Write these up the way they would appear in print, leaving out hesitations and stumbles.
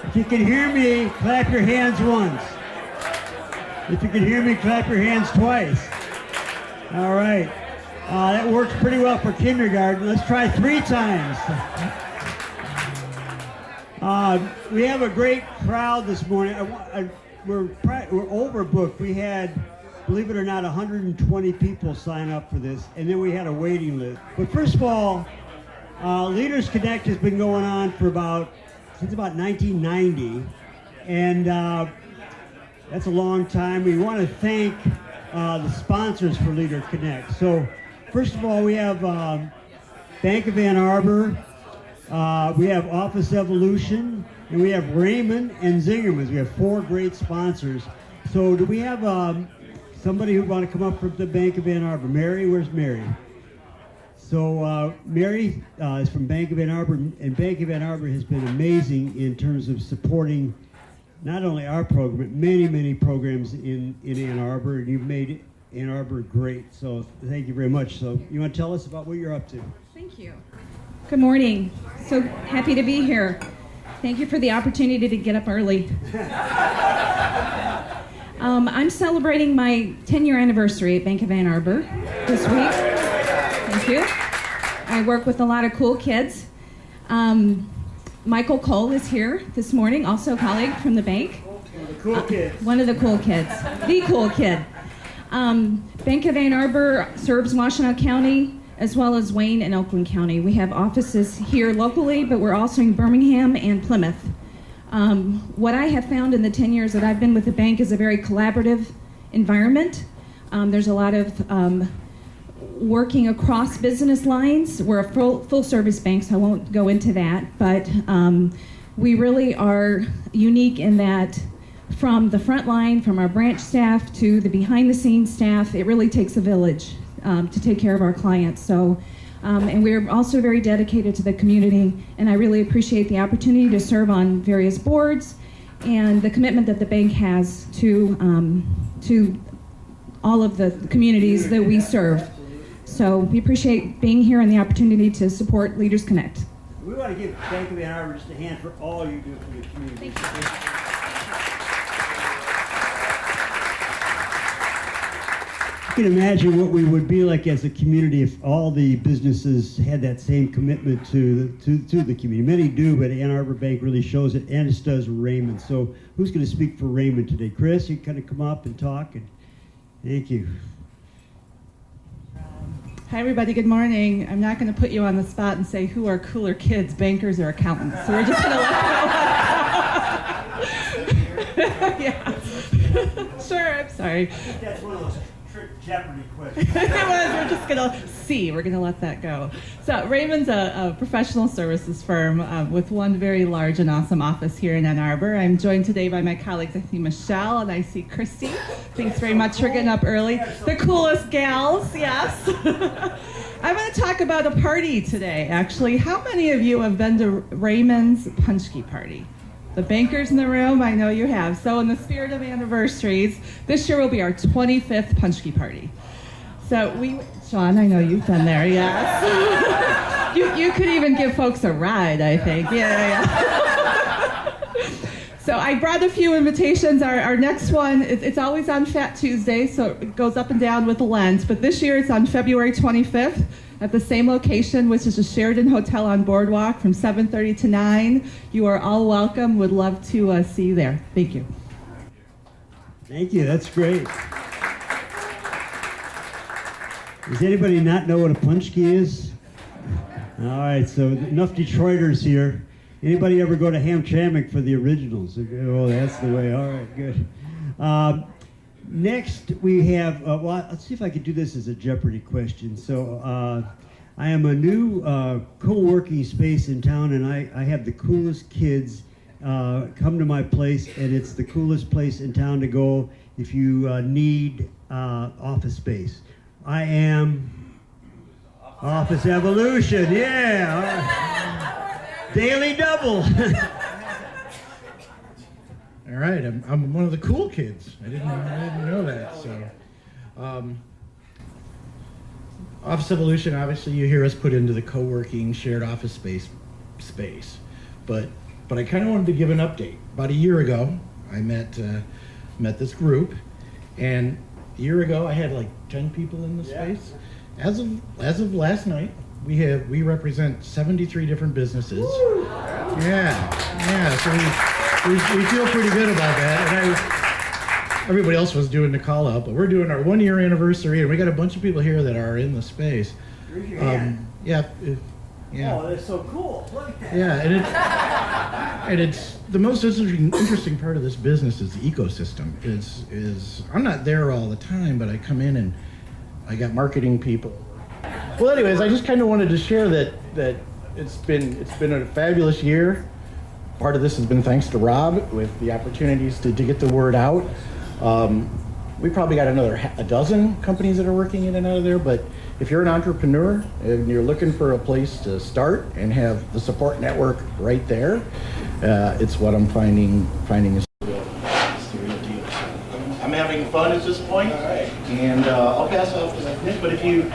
If you can hear me, clap your hands once. If you can hear me, clap your hands twice. All right. That works pretty well for kindergarten. Let's try 3 times. We have a great crowd this morning. We're overbooked. We had, believe it or not, 120 people sign up for this, and then we had a waiting list. But first of all, Leaders Connect has been going on for since about 1990, and that's a long time. We want to thank the sponsors for Leader Connect. So, first of all, we have Bank of Ann Arbor, we have Office Evolution, and we have Raymond and Zingerman's. We have 4 great sponsors. So, do we have somebody who want to come up from the Bank of Ann Arbor? Mary, where's Mary? So Mary is from Bank of Ann Arbor, and Bank of Ann Arbor has been amazing in terms of supporting not only our program, but many, many programs in Ann Arbor, and you've made Ann Arbor great. So thank you very much. So you want to tell us about what you're up to? Thank you. Good morning. So happy to be here. Thank you for the opportunity to get up early. I'm celebrating my 10-year anniversary at Bank of Ann Arbor this week. Thank you. I work with a lot of cool kids. Michael Cole is here this morning, also a colleague from the bank. One of the cool kids. One of the cool kids. The cool kid. Bank of Ann Arbor serves Washtenaw County as well as Wayne and Oakland County. We have offices here locally, but we're also in Birmingham and Plymouth. What I have found in the 10 years that I've been with the bank is a very collaborative environment. There's a lot of working across business lines. We're a full service bank, so I won't go into that, but we really are unique in that from the front line, from our branch staff to the behind the scenes staff, it really takes a village to take care of our clients. So, and we're also very dedicated to the community, and I really appreciate the opportunity to serve on various boards and the commitment that the bank has to all of the communities that we serve. So we appreciate being here and the opportunity to support Leaders Connect. We want to give Bank of Ann Arbor just a hand for all you do for the community. Thank you. You can imagine what we would be like as a community if all the businesses had that same commitment to the community. Many do, but Ann Arbor Bank really shows it, and it does Raymond. So who's going to speak for Raymond today? Chris, you kind of come up and talk. Thank you. Hi everybody, good morning. I'm not going to put you on the spot and say who are cooler kids, bankers or accountants. So we're just going to let Yeah. Sure, I'm sorry. I think that's one of those trick Jeopardy questions. It was, we're just going to see. We're going to let that go. So Raymond's a professional services firm with one very large and awesome office here in Ann Arbor. I'm joined today by my colleagues. I see Michelle and I see Christy. Thanks very much for getting up early. The coolest gals, yes. I'm going to talk about a party today, actually. How many of you have been to Raymond's Punchki Party? The bankers in the room, I know you have. So in the spirit of anniversaries, this year will be our 25th Punchki Party. So Sean, I know you've been there, yes. you could even give folks a ride, I think. Yeah. So I brought a few invitations. Our next one, it's always on Fat Tuesday, so it goes up and down with the Lent. But this year it's on February 25th at the same location, which is the Sheridan Hotel on Boardwalk from 7:30 to 9. You are all welcome. Would love to see you there. Thank you. Thank you. That's great. Does anybody not know what a punchki is? All right, so enough Detroiters here. Anybody ever go to Hamtramck for the originals? Oh, that's the way. All right, good. Next, we have, well, let's see if I can do this as a Jeopardy question. So I am a new co-working space in town, and I have the coolest kids come to my place, and it's the coolest place in town to go if you need office space. I am Office Evolution, yeah. Daily double. All right, I'm one of the cool kids. I didn't know that. So, Office Evolution. Obviously, you hear us put into the co-working shared office space, but but I kind of wanted to give an update. About a year ago, I met this group, and a year ago I had like 10 people in the space. As of last night, we represent 73 different businesses. Woo! Yeah. So we feel pretty good about that. And everybody else was doing the call out, but we're doing our 1 year anniversary, and we got a bunch of people here that are in the space. Yeah. Oh, that's so cool. Look at that. Yeah, and it's the most interesting part of this business is the ecosystem. Is I'm not there all the time, but I come in and I got marketing people. Well, anyways, I just kind of wanted to share that it's been a fabulous year. Part of this has been thanks to Rob with the opportunities to get the word out. We probably got another a dozen companies that are working in and out of there, but if you're an entrepreneur and you're looking for a place to start and have the support network right there, it's what I'm finding is the real deal. I'm having fun at this point, and I'll pass off to Nick, but the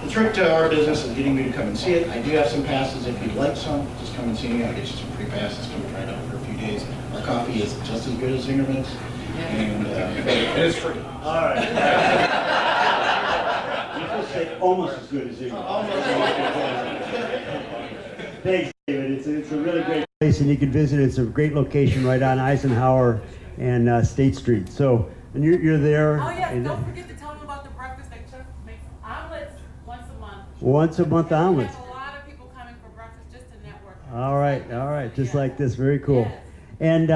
trick to our business is getting me to come and see it. I do have some passes if you'd like some. Just come and see me. I'll get you some free passes. Come try it out for a few days. Our coffee is just as good as Zingerman's, and it's free. All right. You just say almost as good as Zingerman's. Thanks, David. It's a really great place, and you can visit. It's a great location right on Eisenhower and State Street. So, and you're there. Oh yes, don't forget to tell them about the breakfast. They just make omelets once a month omelets. We have a lot of people coming for breakfast just to network. All right, just like this, very cool. Yes. And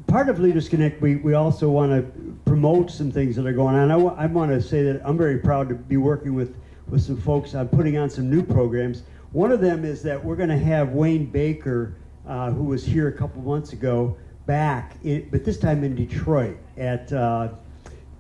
part of Leaders Connect, we also want to promote some things that are going on. I want to say that I'm very proud to be working with some folks on putting on some new programs. One of them is that we're going to have Wayne Baker, who was here a couple months ago, back, but this time in Detroit at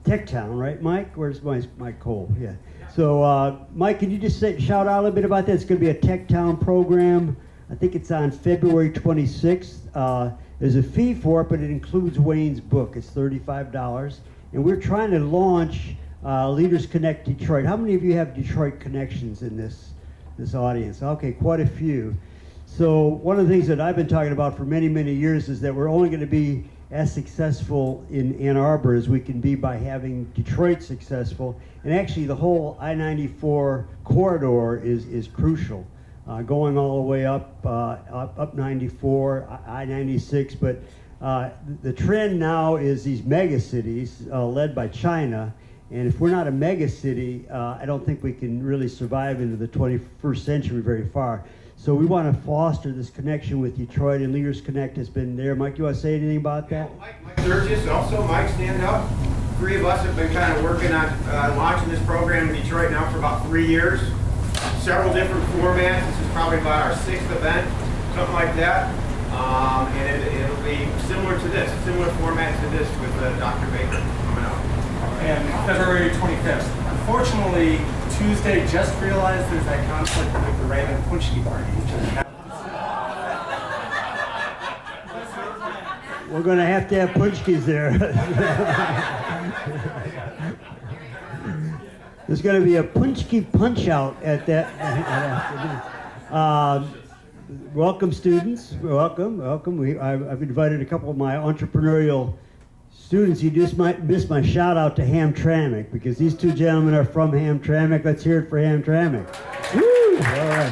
Tech Town, right, Mike? Where's Mike Cole? Yeah. So, Mike, can you just shout out a little bit about that? It's going to be a Tech Town program. I think it's on February 26th. There's a fee for it, but it includes Wayne's book. It's $35. And we're trying to launch Leaders Connect Detroit. How many of you have Detroit connections in this audience? Okay, quite a few. So one of the things that I've been talking about for many, many years is that we're only going to be as successful in Ann Arbor as we can be by having Detroit successful. And actually the whole I-94 corridor is crucial, going all the way up 94, I-96. But the trend now is these mega cities led by China. And if we're not a mega city, I don't think we can really survive into the 21st century very far. So we want to foster this connection with Detroit, and Leaders Connect has been there. Mike, you want to say anything about that? Mike Sturgis, also. Mike, stand up. Three of us have been kind of working on launching this program in Detroit now for about 3 years. Several different formats. This is probably about our 6th event, something like that. And it'll be similar to this, a similar format to this with Dr. Baker coming up. And February 25th. Unfortunately, Tuesday just realized there's that conflict with the Raymond Punchki party. We're going to have punchkis there. There's going to be a punchki punch out at that afternoon. Welcome, students. Welcome. I've invited a couple of my entrepreneurial students. You just might miss my shout out to Hamtramck, because these two gentlemen are from Hamtramck. Let's hear it for Hamtramck. Woo! All right.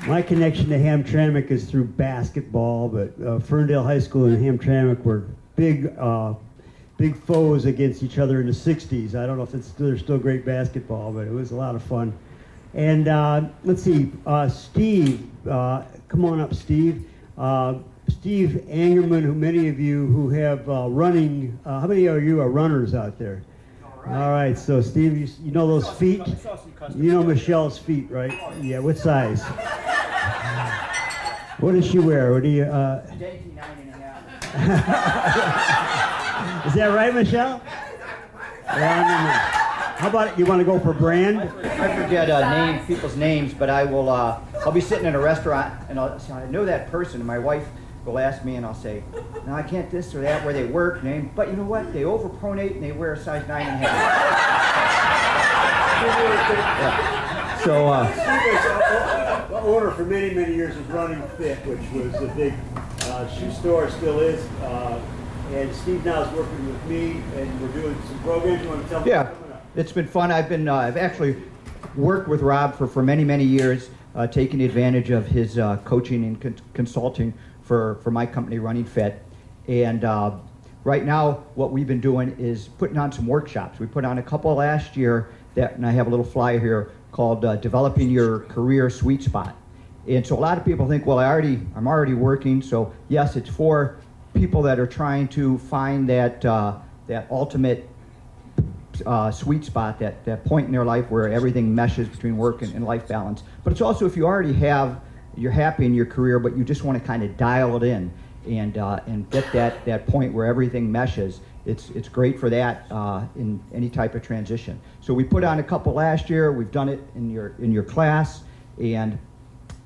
My connection to Hamtramck is through basketball, but Ferndale High School and Hamtramck were big foes against each other in the 60s. I don't know if they're still great basketball, but it was a lot of fun. And let's see, Steve, come on up, Steve. Steve Angerman, who many of you who have running, how many of you are runners out there? All right, so Steve, you know those feet? You know Michelle's feet, right? Yeah, what size? What does she wear? What do you, Dainty 9.5. Is that right, Michelle? How about, you want to go for brand? I forget people's names, but I will, I'll be sitting in a restaurant, and I'll say, I know that person, and my wife will ask me, and I'll say, no, I can't this or that, where they work, name, but you know what, they overpronate, and they wear a size 9.5. Yeah. So, owner for many, many years of Running Fit, which was a big shoe store, still is. And Steve now is working with me, and we're doing some programs. You want to tell me what's coming up? It's been fun. I've actually worked with Rob for many, many years, taking advantage of his coaching and consulting for my company, Running Fit. And right now, what we've been doing is putting on some workshops. We put on a couple last year, and I have a little flyer here called Developing Your Career Sweet Spot. And so a lot of people think, well, I'm already working. So yes, it's for people that are trying to find that ultimate sweet spot, that point in their life where everything meshes between work and life balance. But it's also if you already you're happy in your career, but you just want to kind of dial it in and get that point where everything meshes. It's great for that in any type of transition. So we put on a couple last year. We've done it in your class, and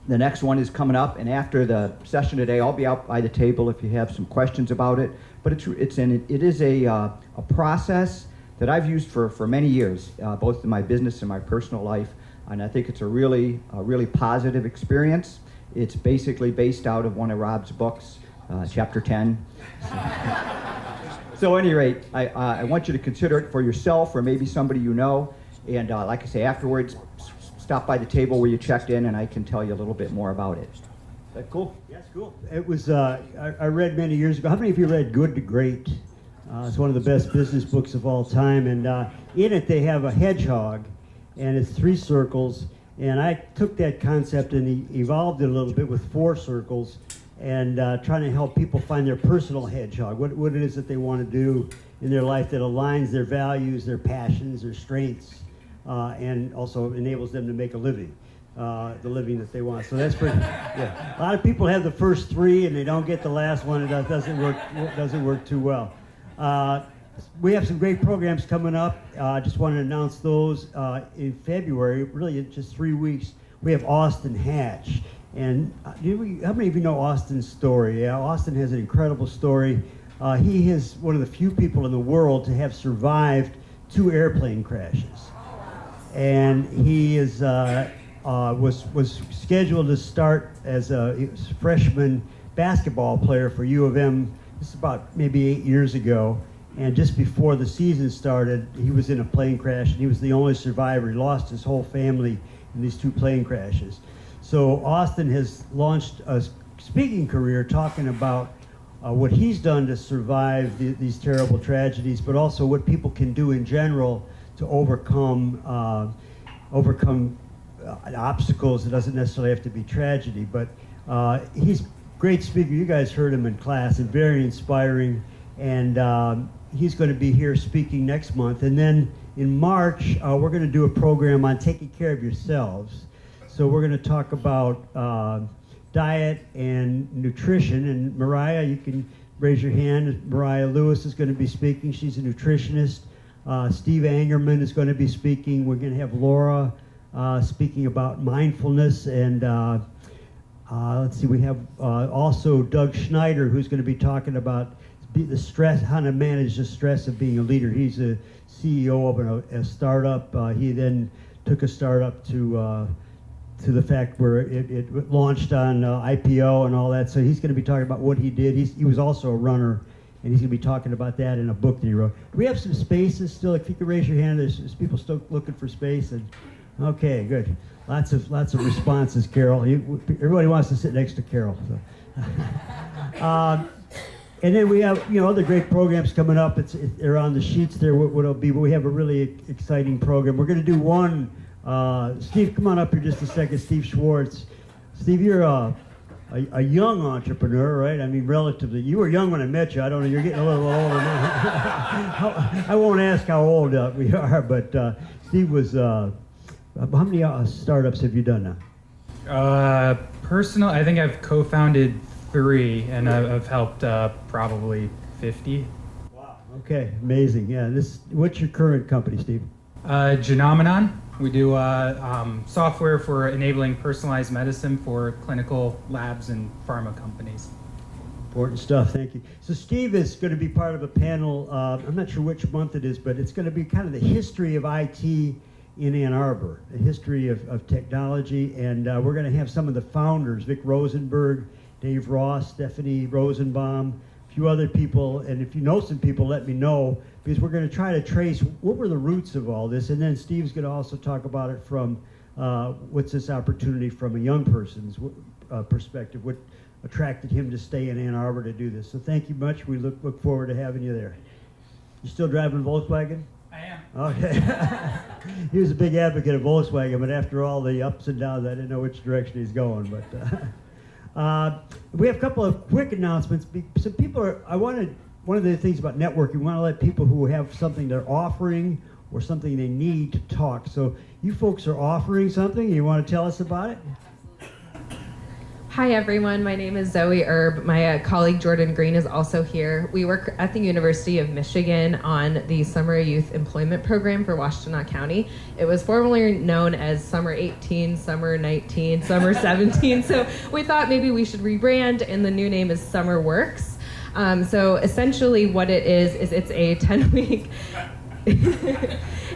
the next one is coming up. And after the session today, I'll be out by the table if you have some questions about it. But it is a process that I've used for many years, both in my business and my personal life, and I think it's a really positive experience. It's basically based out of one of Rob's books, Chapter 10. So at any rate, I want you to consider it for yourself or maybe somebody you know. And like I say, afterwards, stop by the table where you checked in and I can tell you a little bit more about it. Is that cool? Yes, cool. It was, I read many years ago. How many of you read Good to Great? It's one of the best business books of all time. And in it, they have a hedgehog, and it's 3 circles. And I took that concept and evolved it a little bit with 4 circles, and trying to help people find their personal hedgehog, what it is that they want to do in their life that aligns their values, their passions, their strengths, and also enables them to make a living, the living that they want. So that's pretty, yeah. A lot of people have the first 3 and they don't get the last one. It doesn't work too well. We have some great programs coming up. I just want to announce those in February, really in just 3 weeks. We have Austin Hatch. And how many of you know Austin's story? Yeah, Austin has an incredible story. He is one of the few people in the world to have survived 2 airplane crashes. And he was scheduled to start as a freshman basketball player for U of M. This is about maybe 8 years ago. And just before the season started, he was in a plane crash, and he was the only survivor. He lost his whole family in these 2 plane crashes. So Austin has launched a speaking career talking about what he's done to survive these terrible tragedies, but also what people can do in general to overcome obstacles. It doesn't necessarily have to be tragedy, but he's a great speaker. You guys heard him in class, and very inspiring. And he's going to be here speaking next month. And then in March, we're going to do a program on taking care of yourselves. So we're going to talk about diet and nutrition. And Mariah, you can raise your hand. Mariah Lewis is going to be speaking. She's a nutritionist. Steve Angerman is going to be speaking. We're going to have Laura speaking about mindfulness. And let's see, we have also Doug Schneider, who's going to be talking about the stress, how to manage the stress of being a leader. He's a CEO of a startup. He then took a startup to the fact where it launched on IPO and all that. So he's going to be talking about what he did. He was also a runner, and he's going to be talking about that in a book that he wrote. Do we have some spaces still? If you could raise your hand, there's people still looking for space. And okay, good. Lots of responses, Carol. Everybody wants to sit next to Carol. So. And then we have other great programs coming up. They're on the sheets there. What it'll be, but we have a really exciting program. We're going to do one. Steve, come on up here just a second. Steve Schwartz. Steve, you're a young entrepreneur, right? I mean, relatively. You were young when I met you. I don't know. You're getting a little older now. I won't ask how old we are, but Steve was. How many startups have you done now? Personal, I think I've co-founded 3, and I've helped probably 50. Wow. Okay, amazing. Yeah. What's your current company, Steve? Genomenon. We do software for enabling personalized medicine for clinical labs and pharma companies. Important stuff. Thank you. So Steve is going to be part of a panel. I'm not sure which month it is, but it's going to be kind of the history of IT in Ann Arbor, a history of technology, and we're going to have some of the founders, Vic Rosenberg, Dave Ross, Stephanie Rosenbaum, a few other people, and if you know some people, let me know, because we're going to try to trace what were the roots of all this, and then Steve's going to also talk about it from what's this opportunity from a young person's perspective, what attracted him to stay in Ann Arbor to do this. So thank you much. We look forward to having you there. You still driving Volkswagen? I am. Okay. He was a big advocate of Volkswagen, but after all the ups and downs, I didn't know which direction he's going. But we have a couple of quick announcements. Some people one of the things about networking, we want to let people who have something they're offering or something they need to talk. So you folks are offering something. You want to tell us about it? Hi everyone, my name is Zoe Erb. My colleague Jordan Green is also here. We work at the University of Michigan on the Summer Youth Employment Program for Washtenaw County. It was formerly known as Summer 18, Summer 19, Summer 17, so we thought maybe we should rebrand, and the new name is Summer Works. So essentially what it is it's a 10-week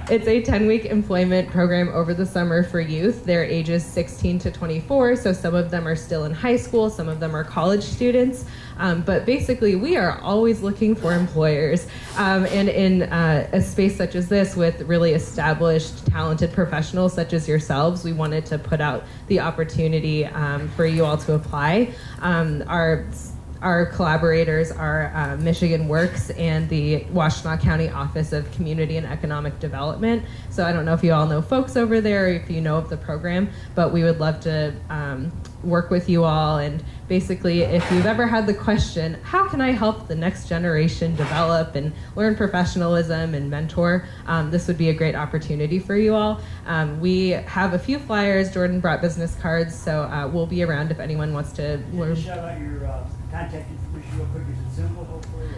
It's a 10-week employment program over the summer for youth. They're ages 16 to 24, so some of them are still in high school, some of them are college students. But basically, we are always looking for employers. And in a space such as this, with really established, talented professionals such as yourselves, we wanted to put out the opportunity for you all to apply. Our collaborators are Michigan Works and the Washtenaw County Office of Community and Economic Development. So I don't know if you all know folks over there or if you know of the program, but we would love to work with you all. And basically, if you've ever had the question, how can I help the next generation develop and learn professionalism and mentor, this would be a great opportunity for you all. We have a few flyers. Jordan brought business cards, so we'll be around if anyone wants to learn. Shout out your contact information real quick. Is it simple, hopefully?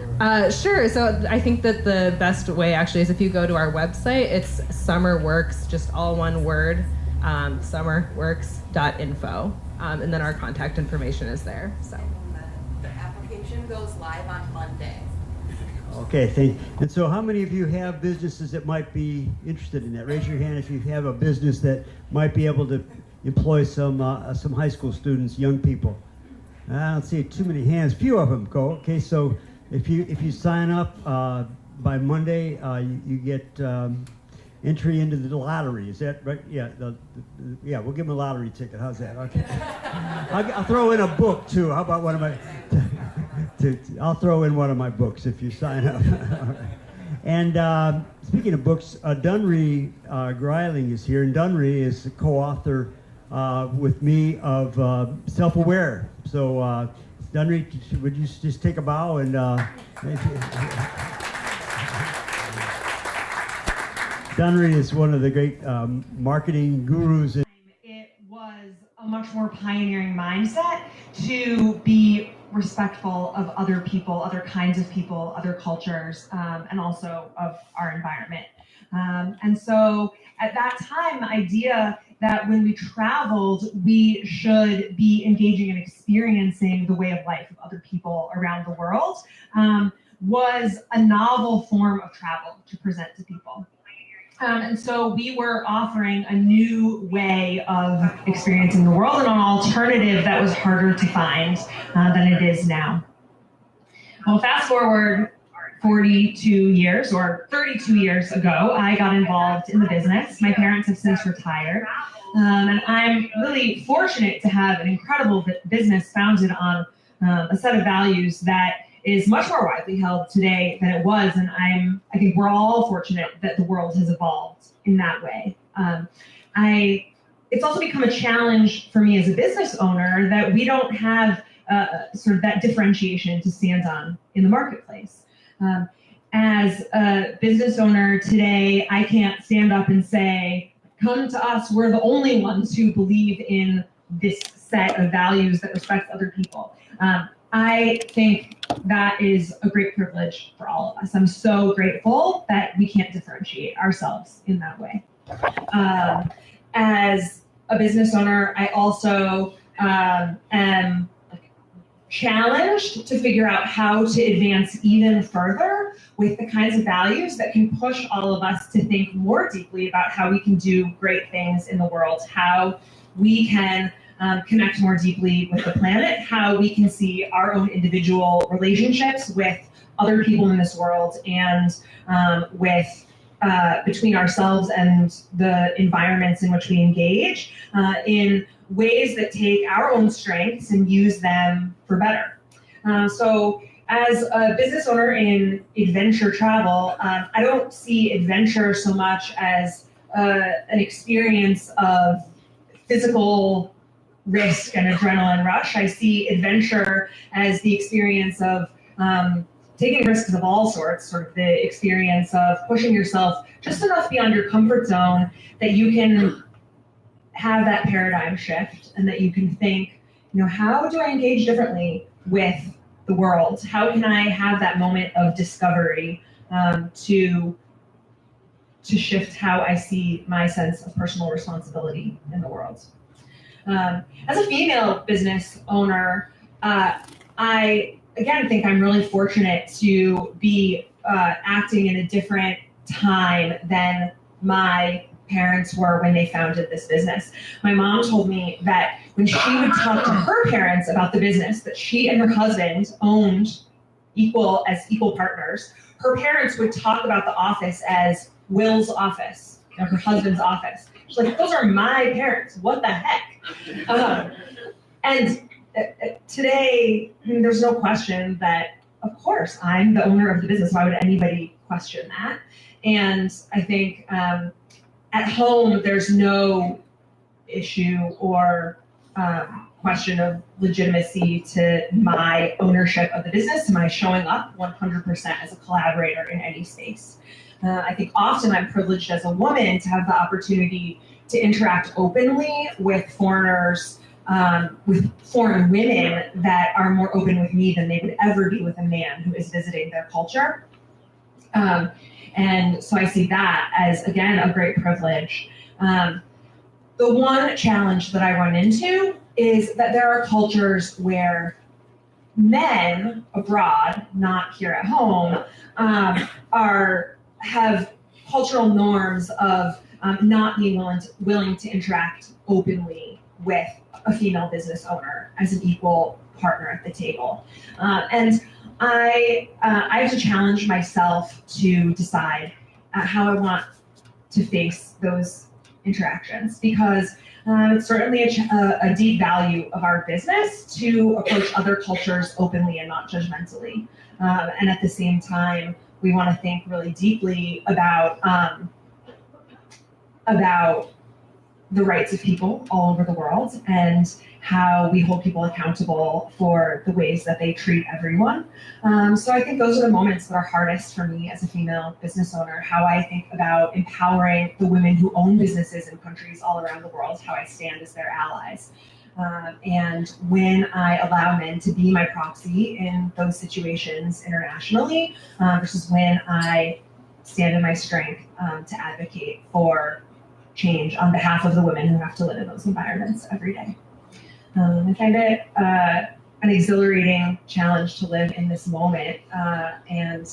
Sure. So I think that the best way actually is if you go to our website, it's SummerWorks, just all one word, summerworks.info. And then our contact information is there. So the application goes live on Monday. Okay, thank you. And so how many of you have businesses that might be interested in that? Raise your hand if you have a business that might be able to employ some high school students, young people. I don't see too many hands. Few of them go. Okay, so if you sign up by Monday, you get entry into the lottery. Is that right? Yeah. Yeah. We'll give them a lottery ticket. How's that? Okay. I'll throw in a book too. How about one of my? I'll throw in one of my books if you sign up. And speaking of books, Dunry Greiling is here, and Dunry is the co-author with me of Self-Aware. So, Dunry, would you just take a bow and Dunry is one of the great marketing gurus. It was a much more pioneering mindset to be respectful of other people, other kinds of people, other cultures, and also of our environment. And so at that time, the idea that when we traveled, we should be engaging and experiencing the way of life of other people around the world was a novel form of travel to present to people. And so we were offering a new way of experiencing the world and an alternative that was harder to find than it is now. Well, fast forward 42 years or 32 years ago, I got involved in the business. My parents have since retired. And I'm really fortunate to have an incredible business founded on a set of values that is much more widely held today than it was. And I think we're all fortunate that the world has evolved in that way. It's also become a challenge for me as a business owner that we don't have sort of that differentiation to stand on in the marketplace. As a business owner today, I can't stand up and say, come to us, we're the only ones who believe in this set of values that respects other people. I think that is a great privilege for all of us. I'm so grateful that we can't differentiate ourselves in that way. As a business owner, I also am challenged to figure out how to advance even further with the kinds of values that can push all of us to think more deeply about how we can do great things in the world, how we can connect more deeply with the planet, how we can see our own individual relationships with other people in this world and with between ourselves and the environments in which we engage in ways that take our own strengths and use them for better. So as a business owner in adventure travel, I don't see adventure so much as an experience of physical risk and adrenaline rush. I see adventure as the experience of taking risks of all sorts, sort of the experience of pushing yourself just enough beyond your comfort zone that you can have that paradigm shift and that you can think, how do I engage differently with the world? How can I have that moment of discovery to shift how I see my sense of personal responsibility in the world? As a female business owner, I again think I'm really fortunate to be acting in a different time than my parents were when they founded this business. My mom told me that when she would talk to her parents about the business that she and her husband owned as equal partners, her parents would talk about the office as Will's office, her husband's office. She's like, those are my parents, what the heck? And today, there's no question that, of course, I'm the owner of the business. Why would anybody question that? And I think at home, there's no issue or question of legitimacy to my ownership of the business, to my showing up 100% as a collaborator in any space. I think often I'm privileged as a woman to have the opportunity to interact openly with foreigners, with foreign women that are more open with me than they would ever be with a man who is visiting their culture. And so I see that as, again, a great privilege. The one challenge that I run into is that there are cultures where men abroad, not here at home, have cultural norms of not being willing to interact openly with a female business owner as an equal partner at the table. And I have to challenge myself to decide how I want to face those interactions, because it's certainly a deep value of our business to approach other cultures openly and not judgmentally. And at the same time, we want to think really deeply about the rights of people all over the world and how we hold people accountable for the ways that they treat everyone. So I think those are the moments that are hardest for me as a female business owner, how I think about empowering the women who own businesses in countries all around the world, how I stand as their allies. And when I allow men to be my proxy in those situations internationally, versus when I stand in my strength to advocate for change on behalf of the women who have to live in those environments every day. I find it an exhilarating challenge to live in this moment, and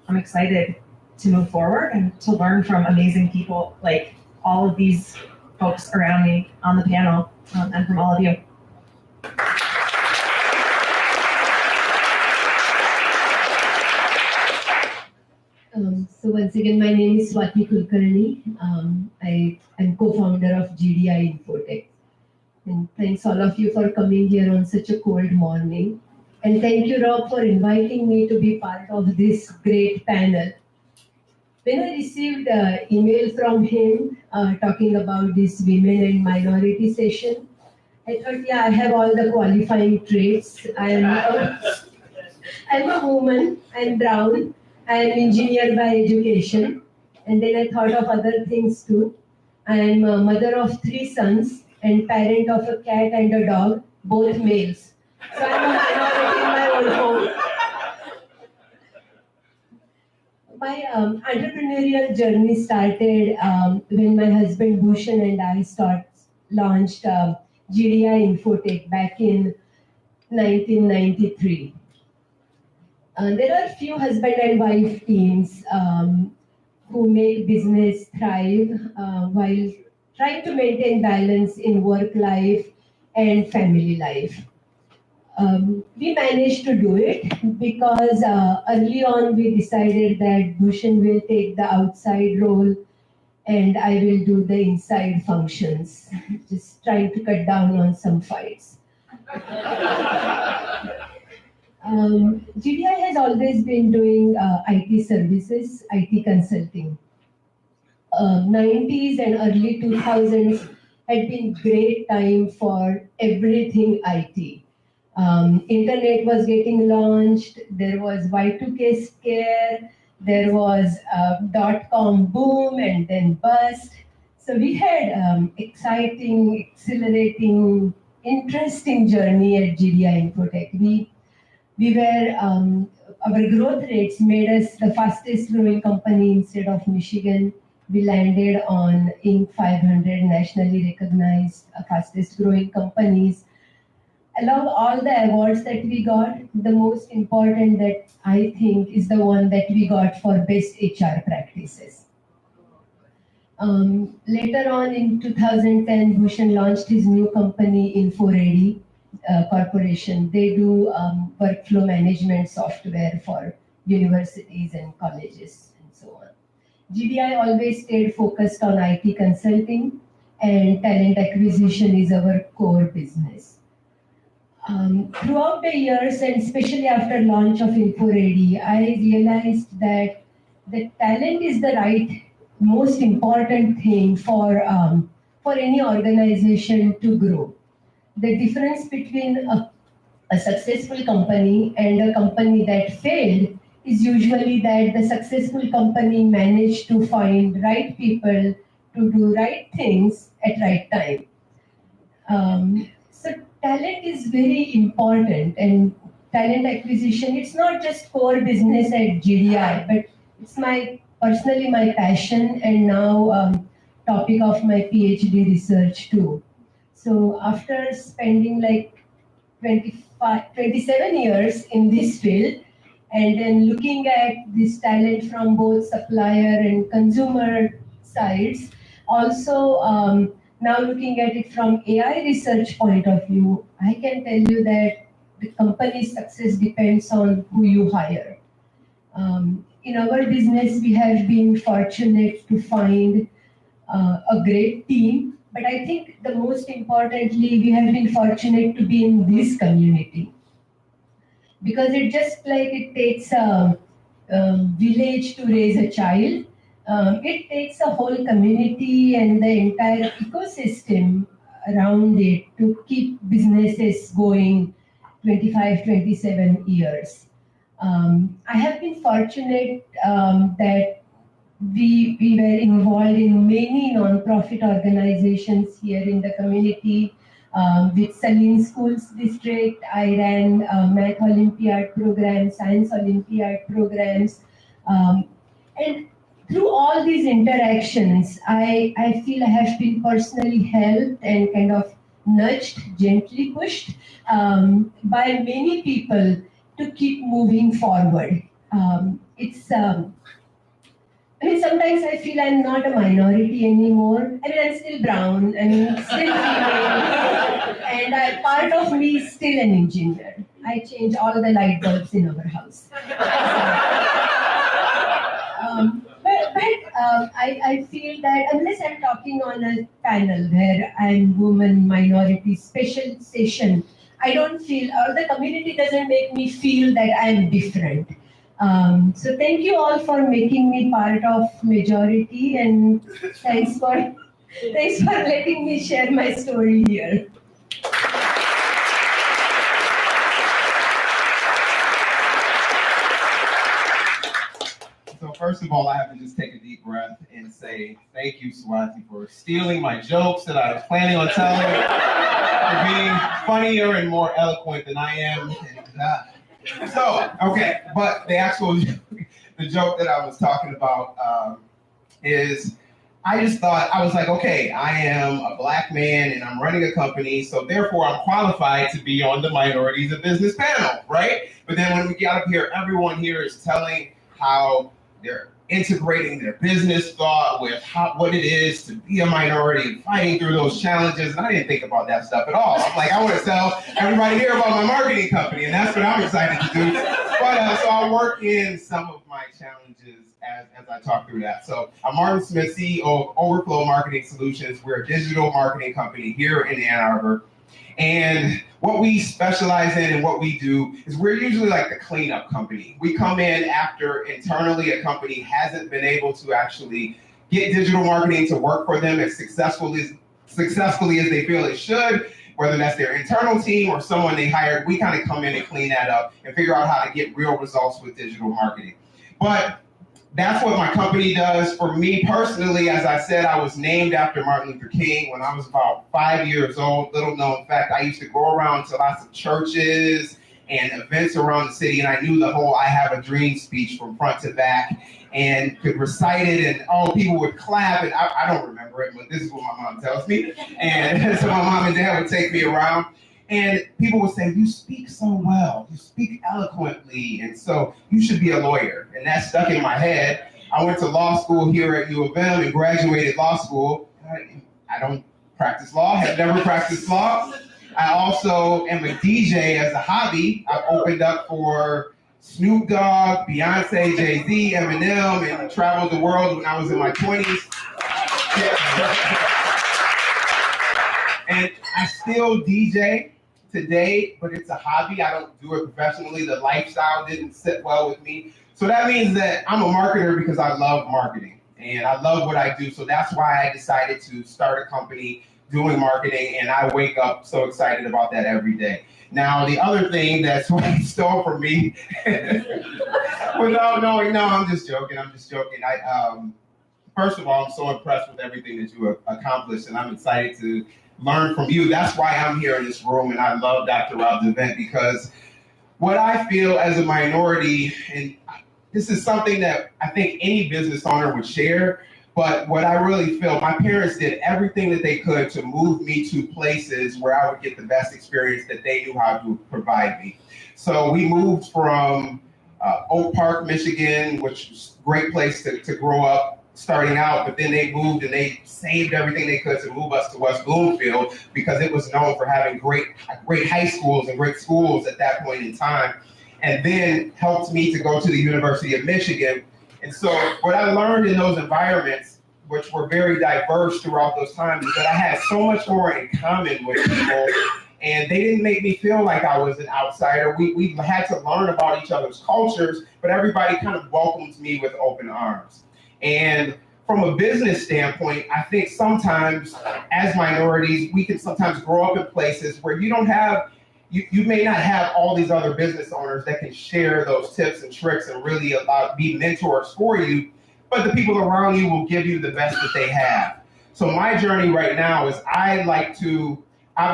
I'm excited to move forward and to learn from amazing people like all of these folks around me on the panel, and from all of you. So once again, my name is Swati Kulkarni. I am co-founder of GDI Infotech. And thanks all of you for coming here on such a cold morning. And thank you, Rob, for inviting me to be part of this great panel. When I received an email from him talking about this women and minority session, I thought, yeah, I have all the qualifying traits. I'm a woman, I'm brown, I'm an engineer by education. And then I thought of other things too. I'm a mother of 3 sons and parent of a cat and a dog, both males. So I'm a minority in my own home. My entrepreneurial journey started when my husband Bhushan and I launched GDI Infotech back in 1993. There are few husband and wife teams who make business thrive while trying to maintain balance in work life and family life. We managed to do it because early on we decided that Bhushan will take the outside role and I will do the inside functions, just trying to cut down on some fights. GDI has always been doing IT services, IT consulting. 90s and early 2000s had been great time for everything IT. Internet was getting launched, there was Y2K scare, there was dot-com boom and then bust. So we had exciting, exhilarating, interesting journey at GDI Infotech. We were, our growth rates made us the fastest growing company in state of Michigan. We landed on Inc. 500 nationally recognized fastest growing companies. Along all the awards that we got, the most important that I think is the one that we got for best HR practices. Later on in 2010, Bhushan launched his new company, Info-Ready Corporation. They do workflow management software for universities and colleges and so on. GDI always stayed focused on IT consulting, and talent acquisition is our core business. Throughout the years, and especially after launch of Info-Ready, I realized that the talent is the right, most important thing for any organization to grow. The difference between a successful company and a company that failed is usually that the successful company managed to find right people to do right things at right time. So talent is very important, and talent acquisition, it's not just core business at GDI, but it's personally my passion and now topic of my PhD research too. So after spending like 27 years in this field, and then looking at this talent from both supplier and consumer sides, also now looking at it from AI research point of view, I can tell you that the company's success depends on who you hire. In our business, we have been fortunate to find a great team, but I think the most importantly, we have been fortunate to be in this community. Because it just like it takes a village to raise a child, it takes a whole community and the entire ecosystem around it to keep businesses going 25, 27 years. I have been fortunate that we were involved in many non-profit organizations here in the community. With Saline Schools District, I ran Math Olympiad programs, Science Olympiad programs. And through all these interactions, I feel I have been personally helped and kind of nudged, gently pushed by many people to keep moving forward. I mean, sometimes I feel I'm not a minority anymore. I mean, I'm still brown, still female, and part of me is still an engineer. I change all the light bulbs in our house. I feel that unless I'm talking on a panel where I'm woman, minority, special session, I don't feel, or the community doesn't make me feel that I'm different. So thank you all for making me part of majority, and thanks for letting me share my story here. So first of all, I have to just take a deep breath and say thank you, Swati, for stealing my jokes that I was planning on telling, for being funnier and more eloquent than I am. So, okay, but the joke that I was talking about is I just thought, I was like, okay, I am a black man and I'm running a company, so therefore I'm qualified to be on the Minorities in Business panel, right? But then when we got up here, everyone here is telling how they're integrating their business thought with what it is to be a minority and fighting through those challenges. And I didn't think about that stuff at all. I'm like, I want to tell everybody here about my marketing company, and that's what I'm excited to do. But so I'll work in some of my challenges as I talk through that. So I'm Martin Smith, CEO of Overflow Marketing Solutions. We're a digital marketing company here in Ann Arbor. And what we specialize in and what we do is we're usually like the cleanup company. We come in after internally a company hasn't been able to actually get digital marketing to work for them as successfully as they feel it should, whether that's their internal team or someone they hired. We kind of come in and clean that up and figure out how to get real results with digital marketing. But that's what my company does. For me personally, as I said, I was named after Martin Luther King when I was about 5 years old. Little known fact, I used to go around to lots of churches and events around the city, and I knew the whole I Have a Dream speech from front to back and could recite it, and people would clap, and I don't remember it, but this is what my mom tells me. And so my mom and dad would take me around, and people would say, you speak so well, you speak eloquently, and so you should be a lawyer. And that stuck in my head. I went to law school here at U of M and graduated law school. I don't practice law, have never practiced law. I also am a DJ as a hobby. I've opened up for Snoop Dogg, Beyonce, Jay-Z, Eminem, and traveled the world when I was in my 20s. And I still DJ today, but it's a hobby. I don't do it professionally. The lifestyle didn't sit well with me. So that means that I'm a marketer because I love marketing and I love what I do. So that's why I decided to start a company doing marketing, and I wake up so excited about that every day. Now, the other thing that's what he stole from me, without knowing, no, I'm just joking. First of all, I'm so impressed with everything that you have accomplished, and I'm excited to learn from you. That's why I'm here in this room, and I love Dr. Rob's event, because what I feel as a minority, and this is something that I think any business owner would share, but what I really feel, my parents did everything that they could to move me to places where I would get the best experience that they knew how to provide me. So we moved from Oak Park, Michigan, which was a great place to grow up starting out, but then they moved and they saved everything they could to move us to West Bloomfield because it was known for having great high schools and great schools at that point in time, and then helped me to go to the University of Michigan. And so what I learned in those environments, which were very diverse throughout those times, is that I had so much more in common with people, and they didn't make me feel like I was an outsider. We had to learn about each other's cultures, but everybody kind of welcomed me with open arms. And from a business standpoint, I think sometimes as minorities, we can sometimes grow up in places where you don't have, you may not have all these other business owners that can share those tips and tricks and really be mentors for you, but the people around you will give you the best that they have. So my journey right now is I've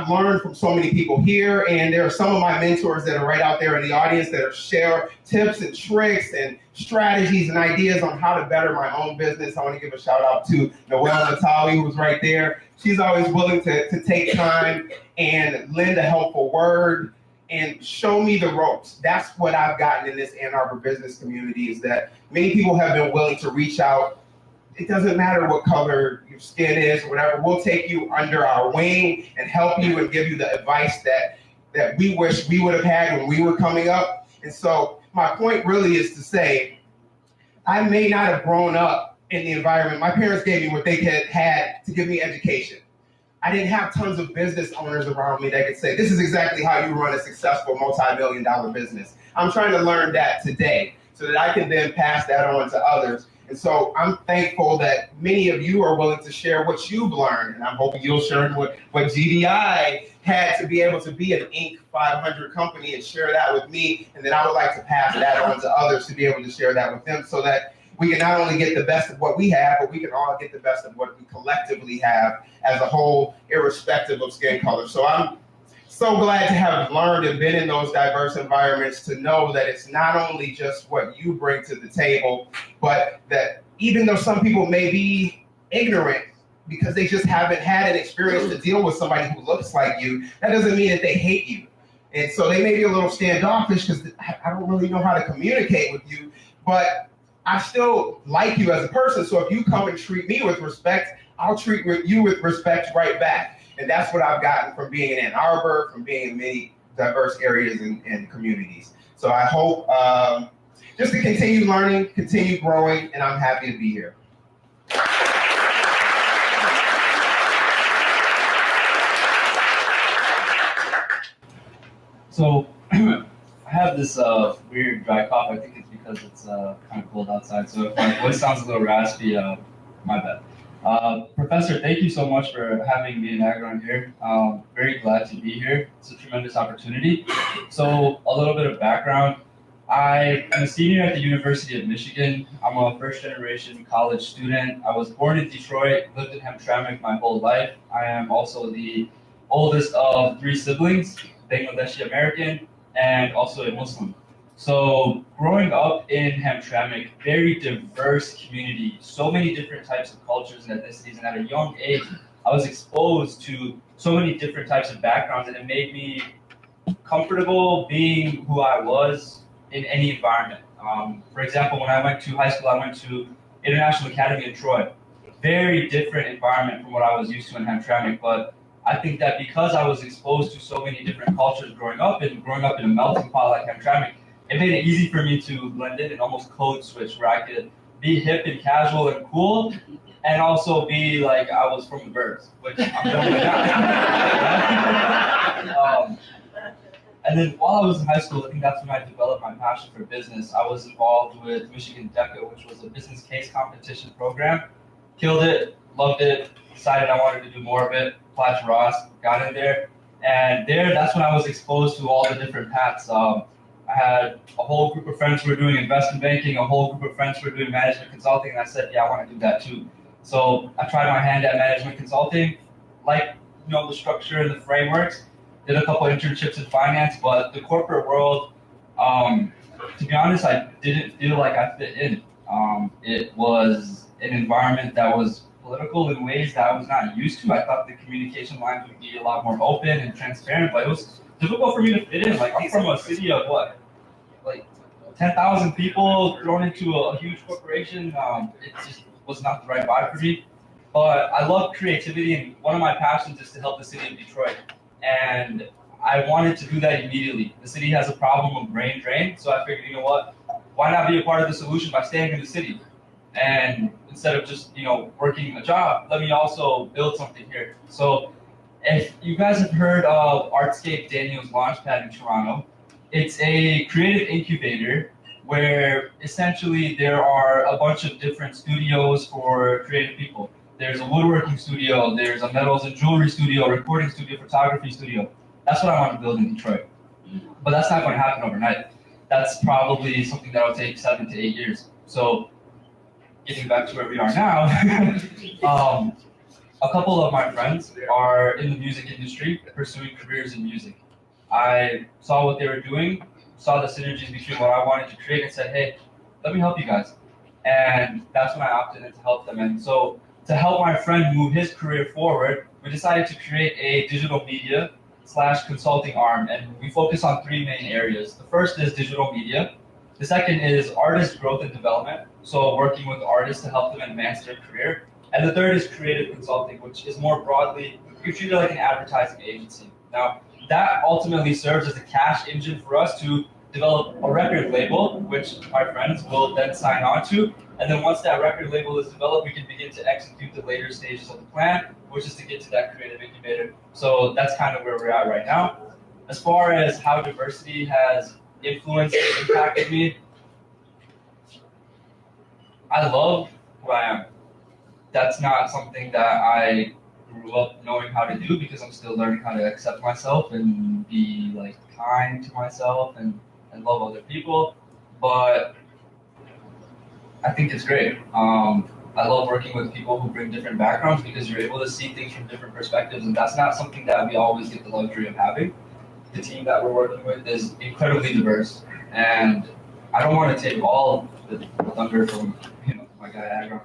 learned from so many people here, and there are some of my mentors that are right out there in the audience that are share tips and tricks and strategies and ideas on how to better my own business. I want to give a shout out to Noelle Natali, who's right there. She's always willing to take time and lend a helpful word and show me the ropes. That's what I've gotten in this Ann Arbor business community, is that many people have been willing to reach out. It doesn't matter what color your skin is or whatever. We'll take you under our wing and help you and give you the advice that we wish we would have had when we were coming up. And so my point really is to say, I may not have grown up in the environment. My parents gave me what they had to give me education. I didn't have tons of business owners around me that could say, this is exactly how you run a successful multi-million-dollar business. I'm trying to learn that today so that I can then pass that on to others. And so I'm thankful that many of you are willing to share what you've learned, and I'm hoping you'll share what GDI had to be able to be an Inc. 500 company and share that with me, and then I would like to pass that on to others to be able to share that with them so that we can not only get the best of what we have, but we can all get the best of what we collectively have as a whole, irrespective of skin color. So I'm so glad to have learned and been in those diverse environments to know that it's not only just what you bring to the table, but that even though some people may be ignorant because they just haven't had an experience to deal with somebody who looks like you. That doesn't mean that they hate you. And so they may be a little standoffish because I don't really know how to communicate with you, but I still like you as a person. So if you come and treat me with respect, I'll treat you with respect right back. And that's what I've gotten from being in Ann Arbor, from being in many diverse areas and communities. So I hope just to continue learning, continue growing, and I'm happy to be here. So I have this weird dry cough. I think it's because it's kind of cold outside. So if my voice sounds a little raspy, my bad. Professor, thank you so much for having me and Agron here. Very glad to be here. It's a tremendous opportunity. So a little bit of background. I am a senior at the University of Michigan. I'm a first-generation college student. I was born in Detroit, lived in Hamtramck my whole life. I am also the oldest of 3 siblings, Bangladeshi American, and also a Muslim. So growing up in Hamtramck, very diverse community, so many different types of cultures and ethnicities, and at a young age, I was exposed to so many different types of backgrounds, and it made me comfortable being who I was in any environment. For example, when I went to high school, I went to International Academy in Troy. Very different environment from what I was used to in Hamtramck, but I think that because I was exposed to so many different cultures growing up in a melting pot like Hamtramck, it made it easy for me to blend in and almost code switch where I could be hip and casual and cool, and also be like I was from the burbs, which I'm doing now. And then while I was in high school, I think that's when I developed my passion for business. I was involved with Michigan DECA, which was a business case competition program. Killed it, loved it, decided I wanted to do more of it, applied to Ross, got in there. And that's when I was exposed to all the different paths. I had a whole group of friends who were doing investment banking, a whole group of friends who were doing management consulting, and I said, yeah, I want to do that too. So I tried my hand at management consulting, like the structure and the frameworks. Did a couple internships in finance, but the corporate world, to be honest, I didn't feel like I fit in. It was an environment that was political in ways that I was not used to. I thought the communication lines would be a lot more open and transparent, but it was difficult for me to fit in. Like, I'm from a city of what? Like 10,000 people thrown into a huge corporation. It just was not the right vibe for me. But I love creativity, and one of my passions is to help the city of Detroit. And I wanted to do that immediately. The city has a problem of brain drain, so I figured, you know what? Why not be a part of the solution by staying in the city? And instead of just, working a job, let me also build something here. So if you guys have heard of Artscape Daniel's Launchpad in Toronto, it's a creative incubator where essentially there are a bunch of different studios for creative people. There's a woodworking studio, there's a metals and jewelry studio, recording studio, photography studio. That's what I want to build in Detroit. But that's not going to happen overnight. That's probably something that will take 7 to 8 years. So getting back to where we are now, a couple of my friends are in the music industry, pursuing careers in music. I saw what they were doing, saw the synergies between what I wanted to create, and said, hey, let me help you guys. And that's when I opted in to help them. And so to help my friend move his career forward, we decided to create a digital media / consulting arm, and we focus on 3 main areas. The first is digital media. The second is artist growth and development, so working with artists to help them advance their career. And the third is creative consulting, which is more broadly, you're treated like an advertising agency. Now, that ultimately serves as a cash engine for us to develop a record label, which my friends will then sign on to. And then once that record label is developed, we can begin to execute the later stages of the plan, which is to get to that creative incubator. So that's kind of where we're at right now. As far as how diversity has influenced and impacted me, I love who I am. That's not something that I grew up knowing how to do because I'm still learning how to accept myself and be kind to myself and love other people. But I think it's great. I love working with people who bring different backgrounds because you're able to see things from different perspectives, and that's not something that we always get the luxury of having. The team that we're working with is incredibly diverse, and I don't want to take all the thunder from my guy Agron.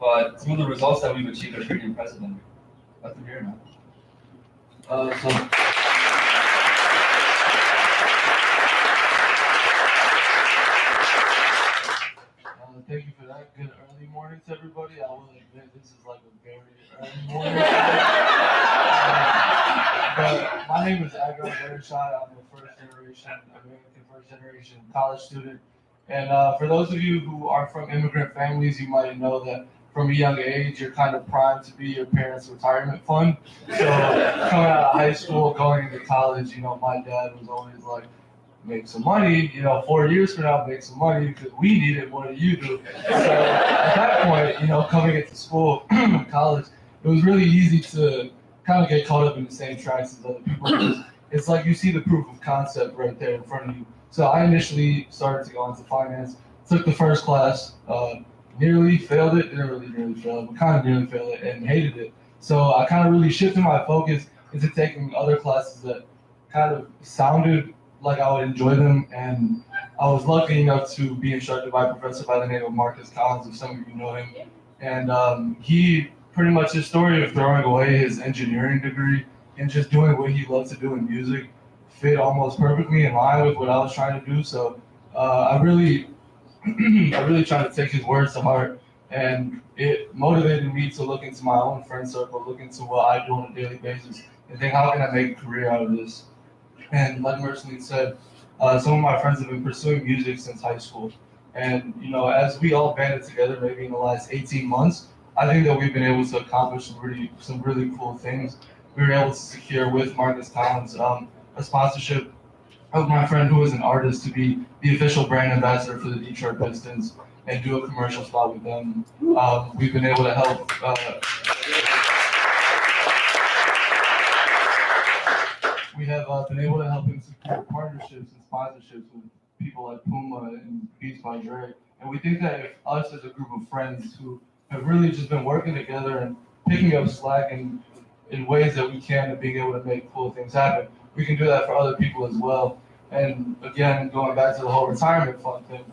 but some of the results that we've achieved are pretty impressive. And glad to hear, man. Thank you for that. Good early mornings, everybody. I will admit this is like a very early morning. But my name is Agar Bearshot. I'm a first generation college student. And for those of you who are from immigrant families, you might know that from a young age, you're kind of primed to be your parents' retirement fund. So coming out of high school, going into college, my dad was always like, make some money, 4 years from now, make some money because we need it more than you do. So at that point, coming into school, college, it was really easy to kind of get caught up in the same tracks as other people. Because it's like you see the proof of concept right there in front of you. So I initially started to go into finance, took the first class, nearly failed it, didn't really nearly fail it, but kind of nearly failed it and hated it. So I kind of really shifted my focus into taking other classes that kind of sounded like I would enjoy them, and I was lucky enough to be instructed by a professor by the name of Marcus Collins, if some of you know him. And he pretty much, his story of throwing away his engineering degree and just doing what he loved to do in music fit almost perfectly in line with what I was trying to do. So I really tried to take his words to heart, and it motivated me to look into my own friend circle, look into what I do on a daily basis, and think, how can I make a career out of this? And like Merceline said, some of my friends have been pursuing music since high school. And, as we all banded together maybe in the last 18 months, I think that we've been able to accomplish some really cool things. We were able to secure with Marcus Collins a sponsorship of my friend who is an artist to be the official brand ambassador for the Detroit Pistons and do a commercial spot with them. We've been able to help we have been able to help him secure partnerships and sponsorships with people like Puma and Beats by Dre. And we think that if us as a group of friends who have really just been working together and picking up slack in ways that we can and being able to make cool things happen, we can do that for other people as well. And again, going back to the whole retirement fund thing,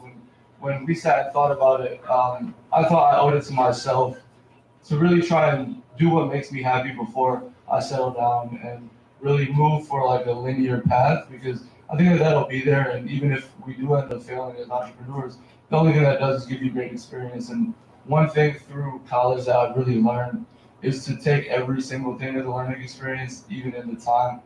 when we sat and thought about it, I thought I owed it to myself to really try and do what makes me happy before I settle down and really move for like a linear path, because I think that'll be there. And even if we do end up failing as entrepreneurs, the only thing that does is give you great experience. And one thing through college that I've really learned is to take every single thing as a learning experience, even in the time.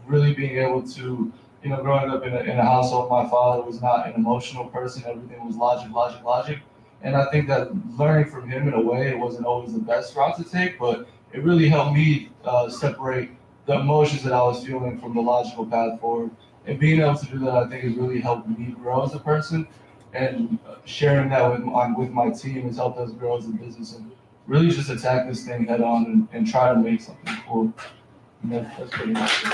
Really being able to, growing up in a household, my father was not an emotional person. Everything was logic. And I think that learning from him in a way, it wasn't always the best route to take, but it really helped me separate the emotions that I was feeling from the logical path forward. And being able to do that, I think, has really helped me grow as a person. And sharing that with my team has helped us grow as a business and really just attack this thing head on and try to make something cool. And that's pretty much it.